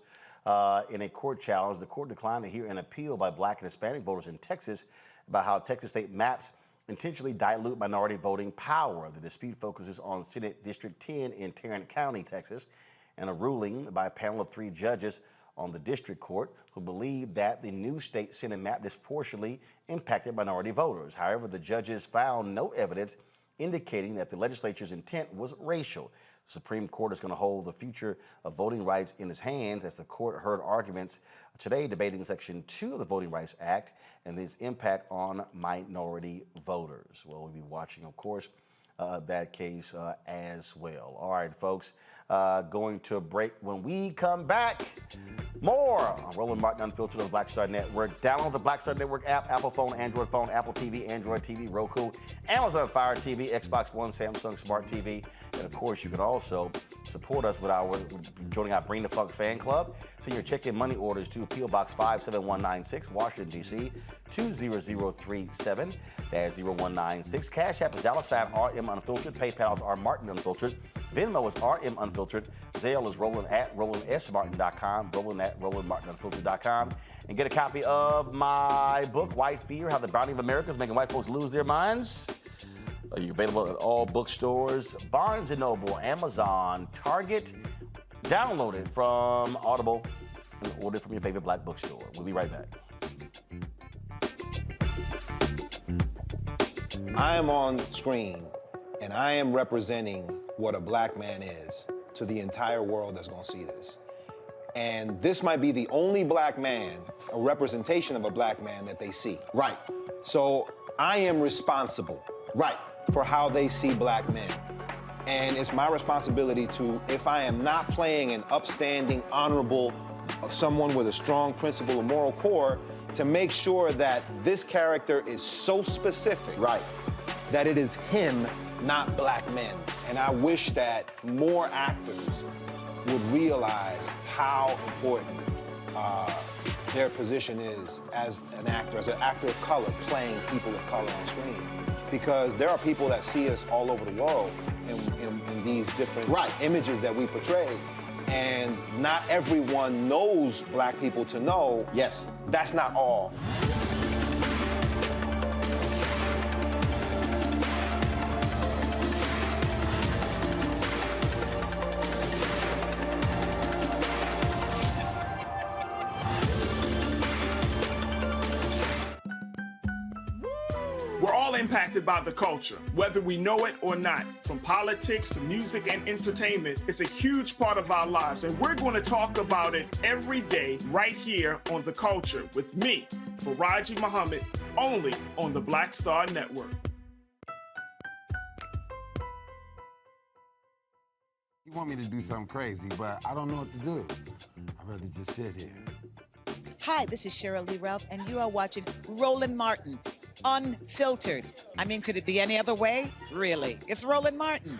S1: in a court challenge. The court declined to hear an appeal by Black and Hispanic voters in Texas about how Texas state maps intentionally dilute minority voting power. The dispute focuses on Senate District 10 in Tarrant County, Texas, and a ruling by a panel of 3 judges on the district court who believe that the new state Senate map disproportionately impacted minority voters. However, the judges found no evidence indicating that the legislature's intent was racial. The Supreme Court is going to hold the future of voting rights in its hands as the court heard arguments today debating Section 2 of the Voting Rights Act and its impact on minority voters. Well, we'll be watching, of course, that case as well. All right, folks, going to a break. When we come back, more on Roland Martin Unfiltered on the Black Star Network. Download the Black Star Network app, Apple phone, Android phone, Apple TV, Android TV, Roku, Amazon Fire TV, Xbox One, Samsung Smart TV. And of course, you can also support us with joining our Bring the Funk fan club. Send your check-in money orders to P.O. Box 57196, Washington, D.C. 20037. That's 0196. Cash App is $RM Unfiltered. PayPal is R Martin Unfiltered. Venmo is RM Unfiltered. Zelle is Roland at RolandSMartin.com. Roland at RolandMartinUnfiltered.com. And get a copy of my book, White Fear: How the Browning of America is Making White Folks Lose Their Minds. You're available at all bookstores, Barnes & Noble, Amazon, Target. Download it from Audible and order it from your favorite Black bookstore. We'll be right back.
S5: I am on screen, and I am representing what a Black man is. to the entire world that's gonna see this. And this might be the only black man, a representation of a black man that they see.
S1: Right.
S5: So I am responsible.
S1: Right.
S5: For how they see black men. And it's my responsibility to, if I am not playing an upstanding, honorable, someone with a strong principle and moral core, to make sure that this character is so specific.
S1: Right.
S5: That it is him, not black men. And I wish that more actors would realize how important their position is as an actor of color, playing people of color on screen. Because there are people that see us all over the world in these different images that we portray. And not everyone knows black people to know.
S1: Yes.
S5: That's not all.
S7: We're all impacted by the culture, whether we know it or not. From politics to music and entertainment, it's a huge part of our lives, and we're going to talk about it every day right here on The Culture with me, Faraji Muhammad, only on the Black Star Network.
S11: You want me to do something crazy, but I don't know what to do. I'd rather just sit here.
S12: Hi, this is Cheryl Lee Ralph, and you are watching Roland Martin, Unfiltered. I mean, could it be any other way? Really? It's Roland Martin.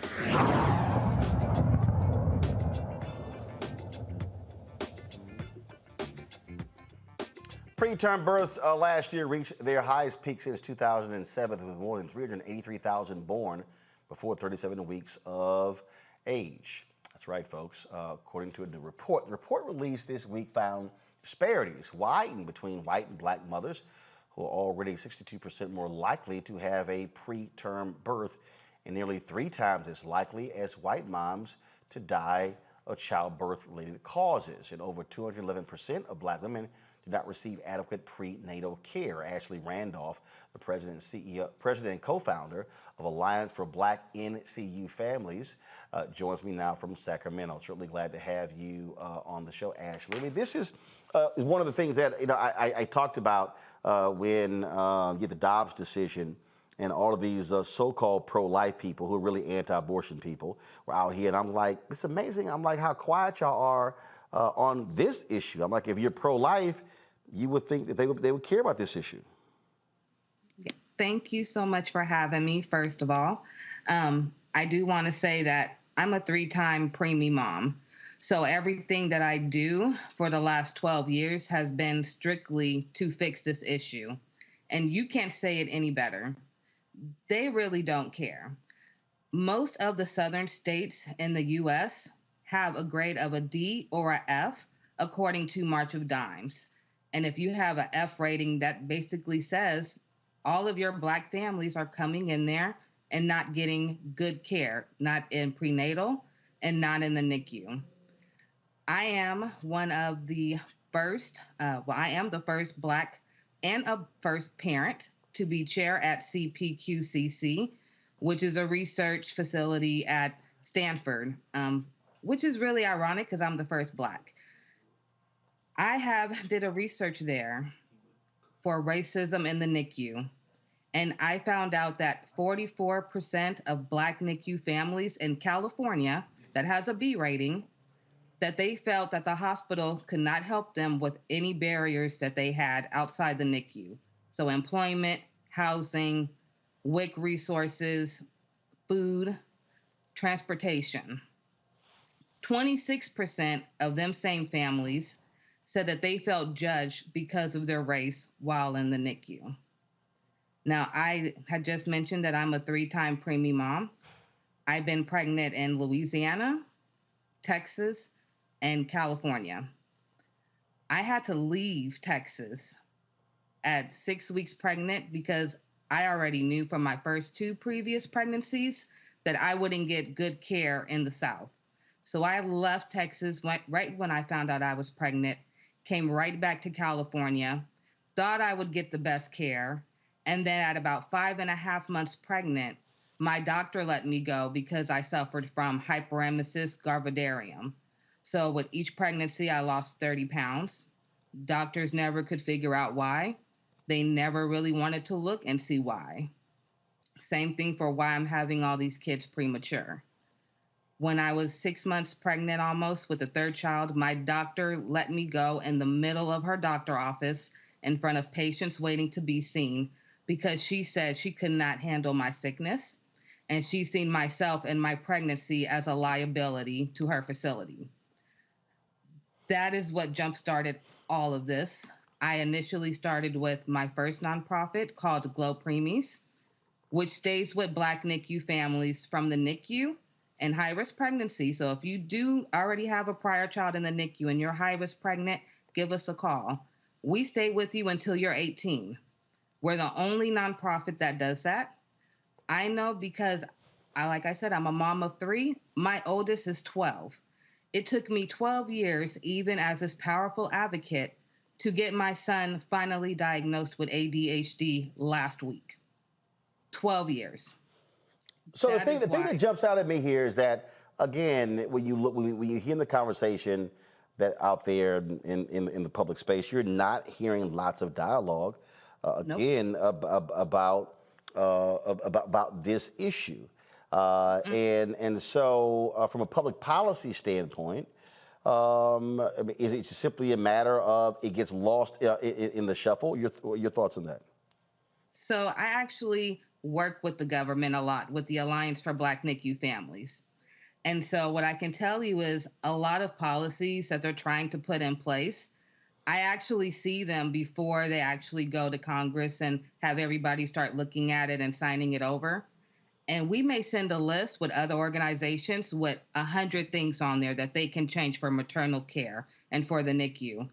S1: Preterm births last year reached their highest peak since 2007, with more than 383,000 born before 37 weeks of age. That's right, folks. According to a new report, the report released this week found disparities widen between white and black mothers, who are already 62% more likely to have a preterm birth and nearly 3 times as likely as white moms to die of childbirth-related causes. And over 211% of black women do not receive adequate prenatal care. Ashley Randolph, the president and co-founder of Alliance for Black NCU Families, joins me now from Sacramento. Certainly glad to have you on the show, Ashley. I mean, this is one of the things that I talked about when you get the Dobbs decision, and all of these so-called pro-life people who are really anti-abortion people were out here, and I'm like, it's amazing. I'm like, how quiet y'all are on this issue. I'm like, if you're pro-life, you would think that they would care about this issue.
S14: Thank you so much for having me, first of all. I do want to say that I'm a 3-time preemie mom. So everything that I do for the last 12 years has been strictly to fix this issue. And you can't say it any better. They really don't care. Most of the southern states in the U.S. have a grade of a D or a F, according to March of Dimes. And if you have an F rating, that basically says all of your black families are coming in there and not getting good care, not in prenatal and not in the NICU. I am one of the first, I am the first black and a first parent to be chair at CPQCC, which is a research facility at Stanford, which is really ironic because I'm the first black. I did a research there for racism in the NICU, and I found out that 44% of black NICU families in California that has a B rating, that they felt that the hospital could not help them with any barriers that they had outside the NICU. So employment, housing, WIC resources, food, transportation. 26% of them same families said that they felt judged because of their race while in the NICU. Now, I had just mentioned that I'm a 3-time preemie mom. I've been pregnant in Louisiana, Texas, and California. I had to leave Texas at 6 weeks pregnant because I already knew from my first 2 previous pregnancies that I wouldn't get good care in the South. So I left Texas right when I found out I was pregnant, came right back to California, thought I would get the best care, and then at about 5.5 months pregnant, My doctor let me go because I suffered from hyperemesis gravidarum. So with each pregnancy, I lost 30 pounds. Doctors never could figure out why. They never really wanted to look and see why. Same thing for why I'm having all these kids premature. When I was 6 months pregnant almost with the third child, my doctor let me go in the middle of her doctor office in front of patients waiting to be seen because she said she could not handle my sickness and she seen myself and my pregnancy as a liability to her facility. That is what jump-started all of this. I initially started with my first nonprofit called Glow Preemies, which stays with Black NICU families from the NICU and high-risk pregnancy. So if you do already have a prior child in the NICU and you're high-risk pregnant, give us a call. We stay with you until you're 18. We're the only nonprofit that does that. I know because, like I said, I'm a mom of 3. My oldest is 12. It took me 12 years, even as this powerful advocate, to get my son finally diagnosed with ADHD last week. 12 years.
S1: So the thing that jumps out at me here is that, again, when you hear the conversation that out there in the public space, you're not hearing lots of dialogue again about this issue. And so from a public policy standpoint, is it simply a matter of it gets lost in the shuffle? Your thoughts on that?
S14: So I actually work with the government a lot, with the Alliance for Black NICU Families. And so what I can tell you is a lot of policies that they're trying to put in place, I actually see them before they actually go to Congress and have everybody start looking at it and signing it over. And we may send a list with other organizations with 100 things on there that they can change for maternal care and for the NICU.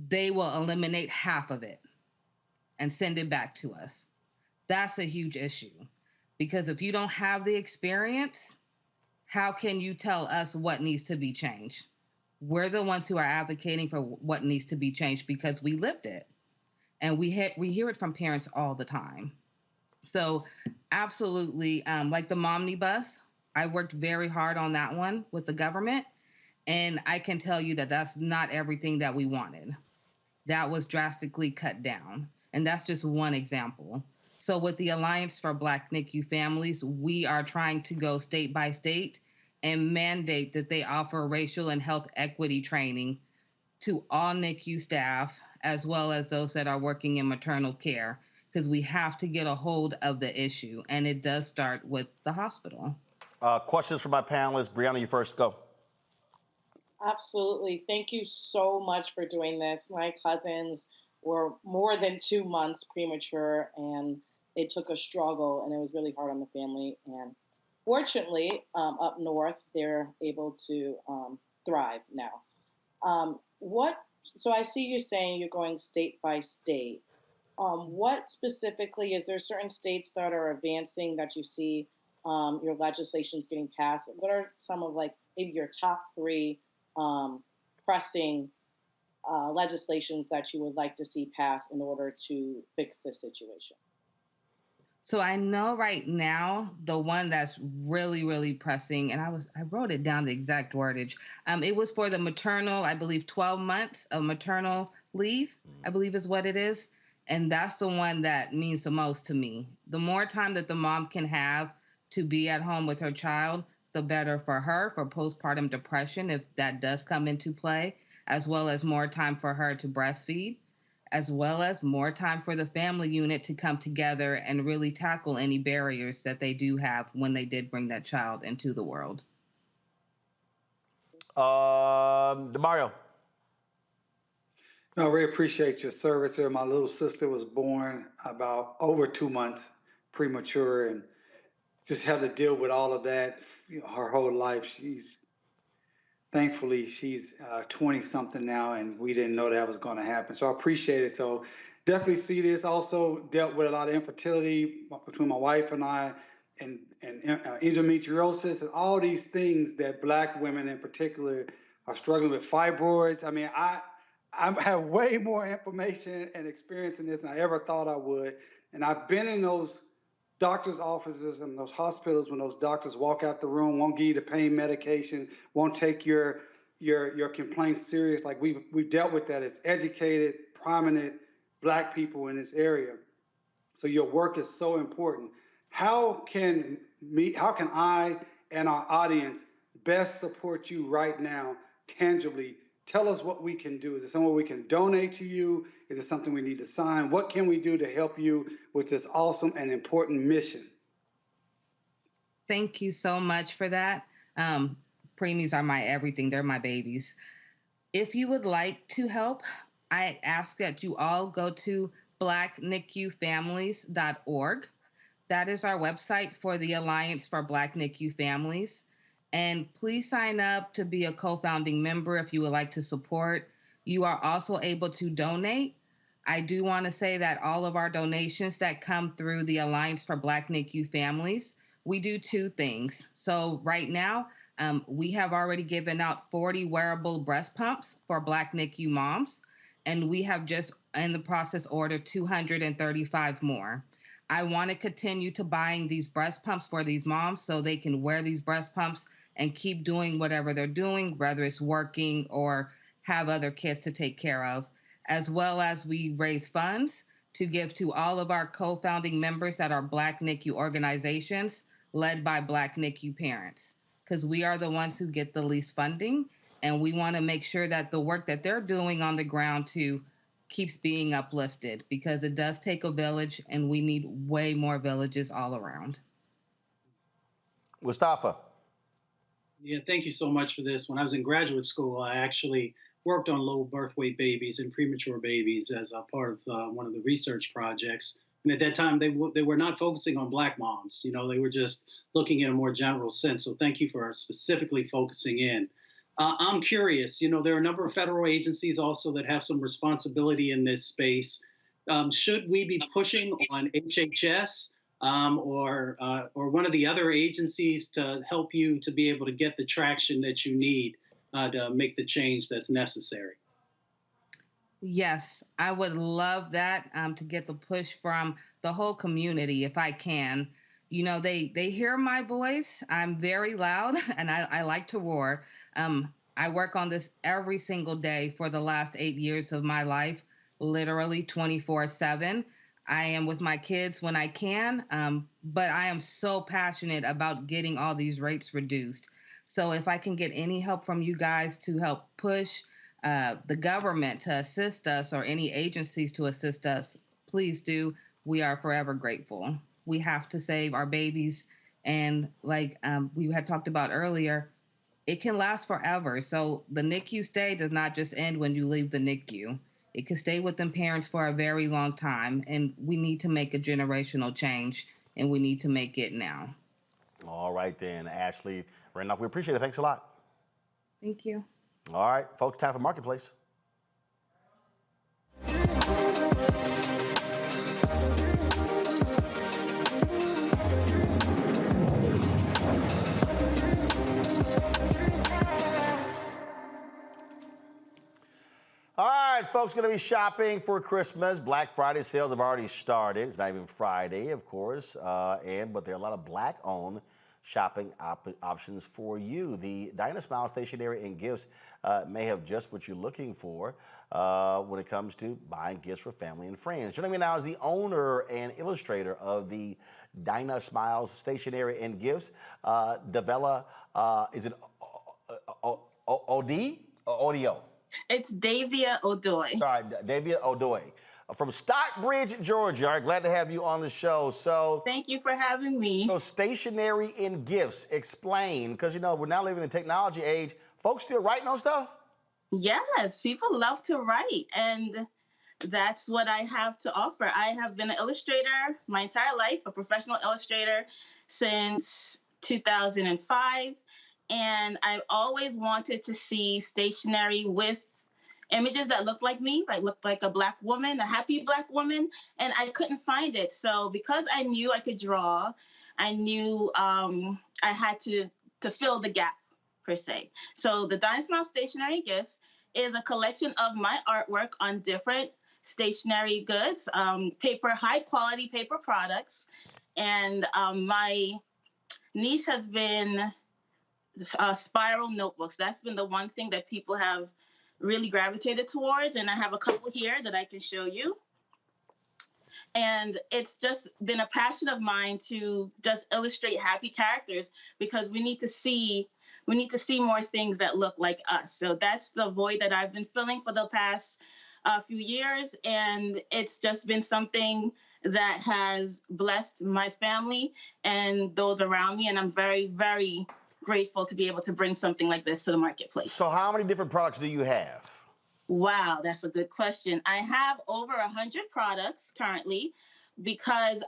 S14: They will eliminate half of it and send it back to us. That's a huge issue because if you don't have the experience, how can you tell us what needs to be changed? We're the ones who are advocating for what needs to be changed because we lived it. And we hear it from parents all the time. So absolutely, like the Momnibus, I worked very hard on that one with the government. And I can tell you that that's not everything that we wanted. That was drastically cut down. And that's just one example. So with the Alliance for Black NICU Families, we are trying to go state by state and mandate that they offer racial and health equity training to all NICU staff, as well as those that are working in maternal care, because we have to get a hold of the issue. And it does start with the hospital.
S1: Questions for my panelists. Brianna, you first, go.
S15: Absolutely. Thank you so much for doing this. My cousins were more than 2 months premature, and it took a struggle, and it was really hard on the family. And fortunately, up north, they're able to thrive now. So I see you saying you're going state by state. What specifically, is there certain states that are advancing that you see your legislation's getting passed? What are some of maybe your top 3 pressing legislations that you would like to see passed in order to fix this situation?
S14: So I know right now the one that's really, really pressing, and I wrote it down, the exact wordage. It was for the maternal, I believe 12 months of maternal leave, I believe is what it is. And that's the one that means the most to me. The more time that the mom can have to be at home with her child, the better for her, for postpartum depression, if that does come into play, as well as more time for her to breastfeed, as well as more time for the family unit to come together and really tackle any barriers that they do have when they did bring that child into the world.
S1: DeMario.
S2: No, I really appreciate your service here. My little sister was born about over 2 months premature and just had to deal with all of that her whole life. Thankfully, she's 20-something now, and we didn't know that was going to happen. So I appreciate it. So definitely see this. Also dealt with a lot of infertility between my wife and I, and endometriosis, and all these things that Black women in particular are struggling with. Fibroids. I mean, I have way more information and experience in this than I ever thought I would. And I've been in those doctor's offices and those hospitals, when those doctors walk out the room, won't give you the pain medication, won't take your complaints serious. Like we've dealt with that as educated, prominent Black people in this area. So your work is so important. How can I and our audience best support you right now, tangibly? Tell us what we can do. Is it somewhere we can donate to you? Is it something we need to sign? What can we do to help you with this awesome and important mission?
S14: Thank you so much for that. Preemies are my everything. They're my babies. If you would like to help, I ask that you all go to blacknicufamilies.org. That is our website for the Alliance for Black NICU Families. And please sign up to be a co-founding member if you would like to support. You are also able to donate. I do want to say that all of our donations that come through the Alliance for Black NICU Families, we do two things. So right now, we have already given out 40 wearable breast pumps for Black NICU moms, and we have just in the process ordered 235 more. I want to continue to buying these breast pumps for these moms so they can wear these breast pumps and keep doing whatever they're doing, whether it's working or have other kids to take care of, as well as we raise funds to give to all of our co-founding members that are Black NICU organizations led by Black NICU parents, because we are the ones who get the least funding, and we want to make sure that the work that they're doing on the ground too keeps being uplifted, because it does take a village, and we need way more villages all around.
S1: Mustafa.
S16: Yeah, thank you so much for this. When I was in graduate school, I actually worked on low birth weight babies and premature babies as a part of one of the research projects. And at that time, they were not focusing on Black moms. You know, they were just looking in a more general sense. So thank you for specifically focusing in. I'm curious, you know, there are a number of federal agencies also that have some responsibility in this space. Should we be pushing on HHS or one of the other agencies to help you to be able to get the traction that you need to make the change that's necessary?
S14: Yes, I would love that, to get the push from the whole community if I can. You know, they hear my voice. I'm very loud and I like to roar. I work on this every single day for the last 8 years of my life, literally 24/7. I am with my kids when I can, but I am so passionate about getting all these rates reduced. So if I can get any help from you guys to help push the government to assist us or any agencies to assist us, please do. We are forever grateful. We have to save our babies. And like we had talked about earlier, it can last forever. So the NICU stay does not just end when you leave the NICU. It can stay with them parents for a very long time. And we need to make a generational change, and we need to make it now.
S1: All right then, Ashley Randolph, we appreciate it. Thanks a lot.
S14: Thank you.
S1: All right, folks, time for Marketplace. All right, folks, going to be shopping for Christmas. Black Friday sales have already started. It's not even Friday, of course, but there are a lot of Black-owned shopping options for you. The Dinah Smile Stationery and Gifts may have just what you're looking for when it comes to buying gifts for family and friends. Joining me now is the owner and illustrator of the Dinah Smiles Stationery and Gifts, Davella, is it O-D or Audio?
S10: It's Davia Odoy.
S1: Sorry, Davia Odoy. From Stockbridge, Georgia. All right, glad to have you on the show. So,
S10: thank you for having me.
S1: So, stationery and gifts, explain, because you know we're now living in the technology age. Folks still writing on stuff?
S10: Yes, people love to write, and that's what I have to offer. I have been an illustrator my entire life, a professional illustrator since 2005, and I've always wanted to see stationery with images that look like me, like look like a Black woman, a happy Black woman, and I couldn't find it. So because I knew I could draw, I knew I had to fill the gap, per se. So the Dinah Smile Stationery Gifts is a collection of my artwork on different stationery goods, high quality paper products. And my niche has been spiral notebooks. That's been the one thing that people have really gravitated towards. And I have a couple here that I can show you. And it's just been a passion of mine to just illustrate happy characters, because we need to see more things that look like us. So that's the void that I've been filling for the past few years. And it's just been something that has blessed my family and those around me. And I'm very, very grateful to be able to bring something like this to the marketplace.
S1: So how many different products do you have?
S10: Wow, that's a good question. I have over 100 products currently, because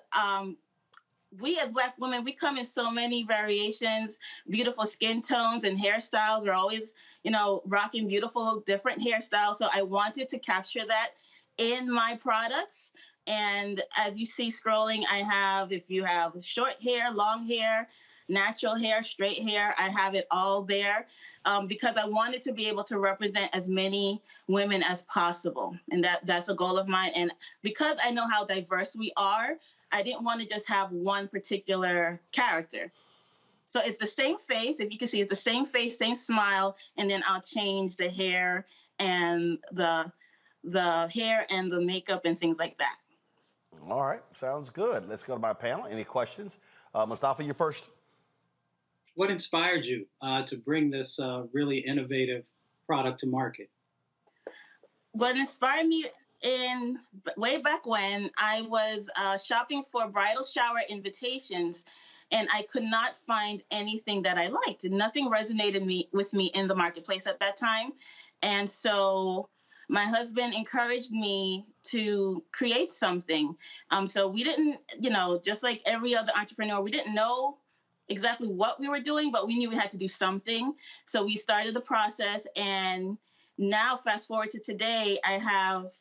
S10: we as Black women, we come in so many variations, beautiful skin tones and hairstyles. We're always, rocking beautiful different hairstyles. So I wanted to capture that in my products. And as you see scrolling, I have, if you have short hair, long hair, natural hair, straight hair, I have it all there, because I wanted to be able to represent as many women as possible. And that's a goal of mine. And because I know how diverse we are, I didn't want to just have one particular character. So it's the same face. If you can see, it's the same face, same smile, and then I'll change the hair and the hair and the makeup and things like that.
S1: All right, sounds good. Let's go to my panel. Any questions? Mustafa, you're first.
S16: What inspired you to bring this really innovative product to market?
S10: What inspired me way back when, I was shopping for bridal shower invitations, and I could not find anything that I liked. Nothing resonated with me in the marketplace at that time. And so my husband encouraged me to create something. So we didn't, just like every other entrepreneur, we didn't know exactly what we were doing, but we knew we had to do something. So we started the process, and now fast forward to today, I have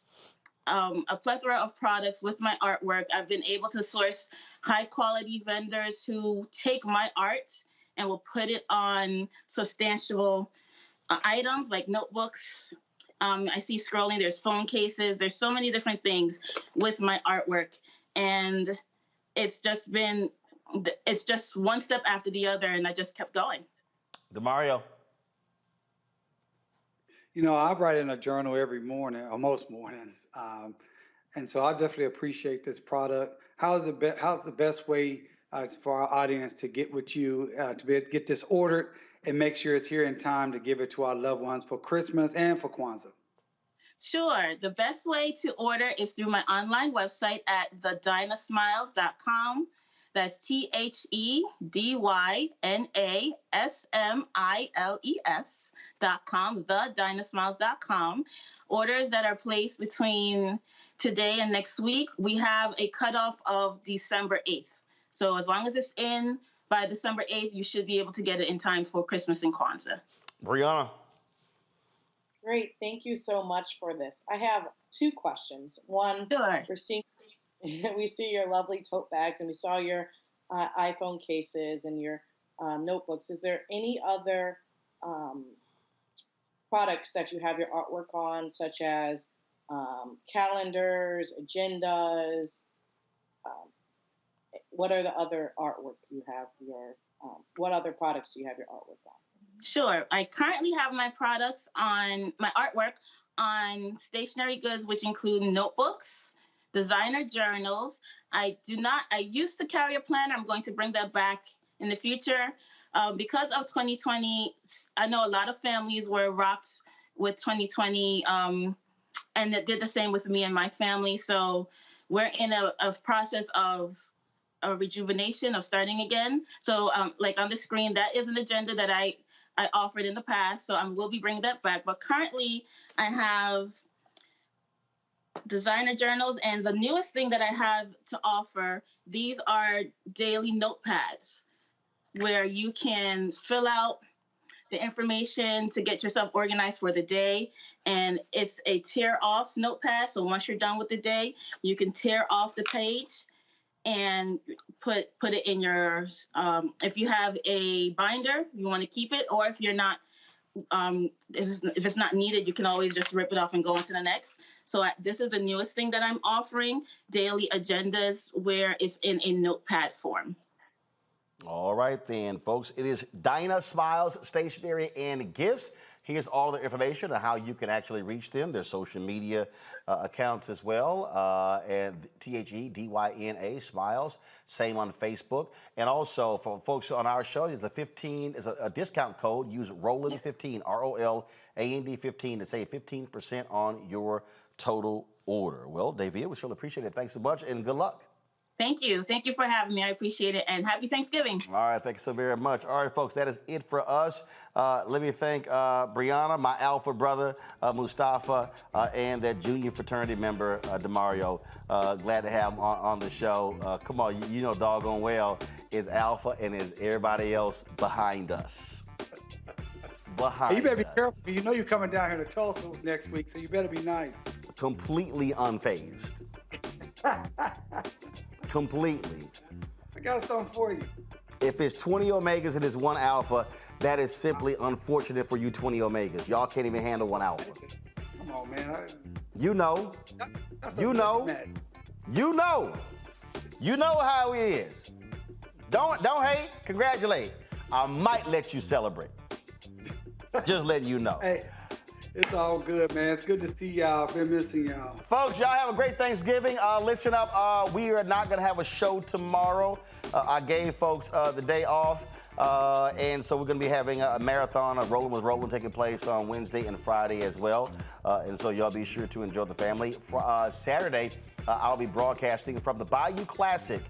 S10: a plethora of products with my artwork. I've been able to source high quality vendors who take my art and will put it on substantial items like notebooks. I see scrolling, there's phone cases, there's so many different things with my artwork. And it's just one step after the other, and I just kept going.
S1: DeMario.
S2: I write in a journal every morning, or most mornings, and so I definitely appreciate this product. How's the best way for our audience to get with you, to be able to get this ordered and make sure it's here in time to give it to our loved ones for Christmas and for Kwanzaa?
S10: Sure. The best way to order is through my online website at thedynasmiles.com. That's THEDYNASMILES.com, thedynasmiles.com. Orders that are placed between today and next week, we have a cutoff of December 8th. So as long as it's in by December 8th, you should be able to get it in time for Christmas and Kwanzaa.
S1: Brianna.
S15: Great. Thank you so much for this. I have two questions. One,
S10: sure.
S15: We see your lovely tote bags, and we saw your iPhone cases and your notebooks. Is there any other products that you have your artwork on, such as calendars, agendas? What are the other artwork you have what other products do you have your artwork on?
S10: Sure. I currently have my artwork on stationery goods, which include notebooks, designer journals. I used to carry a planner. I'm going to bring that back in the future. Because of 2020, I know a lot of families were rocked with 2020, and it did the same with me and my family. So we're in a process of a rejuvenation, of starting again. So like on the screen, that is an agenda that I offered in the past. So I will be bringing that back. But currently, I have designer journals, and the newest thing that I have to offer, these are daily notepads where you can fill out the information to get yourself organized for the day. And it's a tear off notepad. So once you're done with the day, you can tear off the page and put it in your, if you have a binder, you want to keep it, or if you're not if it's not needed, you can always just rip it off and go on to the next. So this is the newest thing that I'm offering, daily agendas, where it's in a notepad form.
S1: All right then, folks. It is Dinah Smiles Stationery and Gifts. Here's all the information on how you can actually reach them, their social media accounts as well, and THEDYNA Smiles, same on Facebook. And also for folks on our show, there's a discount code. Use Roland 15, ROLAND 15 to save 15% on your total order. Well, David, we sure appreciate it. Thanks so much and good luck.
S10: Thank you. Thank you for having me. I appreciate it. And happy Thanksgiving.
S1: All right. Thank you so very much. All right, folks, that is it for us. Let me thank Brianna, my alpha brother, Mustafa, and that junior fraternity member, DeMario. Glad to have him on the show. Come on, you know doggone well is alpha and is everybody else behind us.
S2: You better be careful. You know you're coming down here to Tulsa next week, so you better be nice.
S1: Completely unfazed. Completely.
S2: I got something for you.
S1: If it's 20 Omegas and it's one Alpha, that is simply unfortunate for you 20 Omegas. Y'all can't even handle one Alpha.
S2: Come on, man.
S1: You know. You know. You know. You know how it is. Don't hate, congratulate. I might let you celebrate. Just letting you know.
S2: Hey, it's all good, man. It's good to see y'all. Been missing y'all.
S1: Folks, y'all have a great Thanksgiving. Listen up, we are not going to have a show tomorrow. I gave folks the day off. And so we're going to be having a marathon of Rolling with Roland taking place on Wednesday and Friday as well. And so y'all be sure to enjoy the family. For Saturday, I'll be broadcasting from the Bayou Classic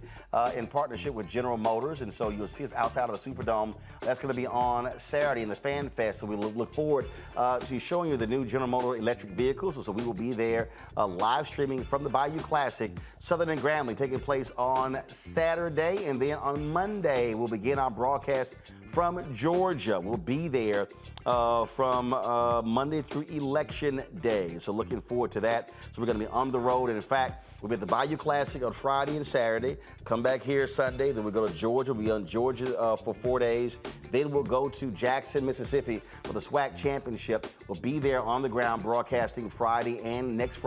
S1: in partnership with General Motors. And so you'll see us outside of the Superdome. That's going to be on Saturday in the Fan Fest. So we look forward to showing you the new General Motors electric vehicles. So we will be there live streaming from the Bayou Classic, Southern and Grambling, taking place on Saturday. And then on Monday, we'll begin our broadcast from Georgia. We'll be there from Monday through Election Day. So looking forward to that. So we're going to be on the road. And in fact, we'll be at the Bayou Classic on Friday and Saturday. Come back here Sunday. Then we'll go to Georgia. We'll be on Georgia for 4 days. Then we'll go to Jackson, Mississippi for the SWAC Championship. We'll be there on the ground broadcasting Friday and next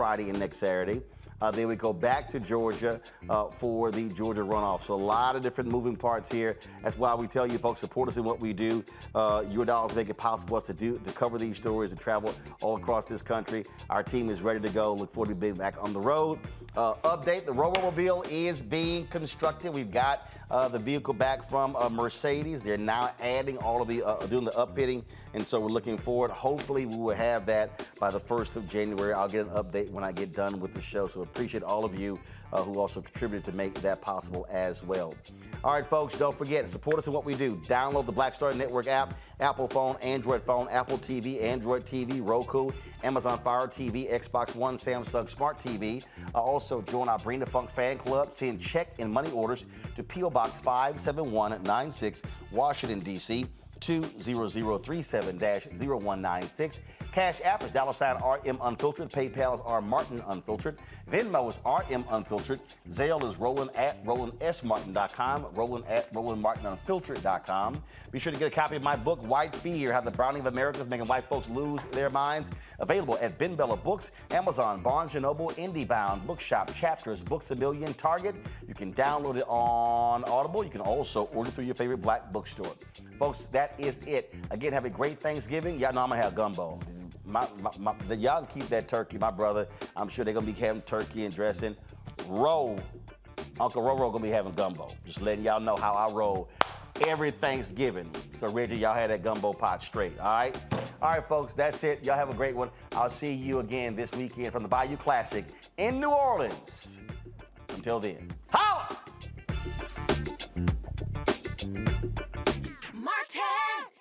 S1: Saturday. Then we go back to Georgia for the Georgia runoff. So a lot of different moving parts here. That's why we tell you folks, support us in what we do. Your dollars make it possible for us to cover these stories and travel all across this country. Our team is ready to go. Look forward to being back on the road. Update, the Robo-Mobile is being constructed. We've got the vehicle back from Mercedes. They're now adding all of the, doing the upfitting. And so we're looking forward. Hopefully we will have that by the 1st of January. I'll get an update when I get done with the show. So appreciate all of you who also contributed to make that possible as well. All right, folks, don't forget, support us in what we do. Download the Black Star Network app, Apple phone, Android phone, Apple TV, Android TV, Roku, Amazon Fire TV, Xbox One, Samsung Smart TV. Also, join our Bring the Funk fan club. Send check and money orders to P.O. Box 57196, Washington, D.C., 20037-0196. Cash App is $RM Unfiltered. PayPal is R Martin Unfiltered. Venmo is RM Unfiltered. Zelle is Roland at RolandSMartin.com. Roland at RolandMartinUnfiltered.com. Be sure to get a copy of my book, White Fear, How the Browning of America is Making White Folks Lose Their Minds. Available at Ben Bella Books, Amazon, Barnes & Noble, IndieBound, Bookshop, Chapters, Books A Million, Target. You can download it on Audible. You can also order through your favorite black bookstore. Folks, that is it. Again, have a great Thanksgiving. Y'all know I'm going to have gumbo. Y'all keep that turkey. My brother, I'm sure they're going to be having turkey and dressing. Uncle Roro going to be having gumbo. Just letting y'all know how I roll every Thanksgiving. So, Reggie, y'all had that gumbo pot straight, all right? All right, folks, that's it. Y'all have a great one. I'll see you again this weekend from the Bayou Classic in New Orleans. Until then, holla!
S17: Martin!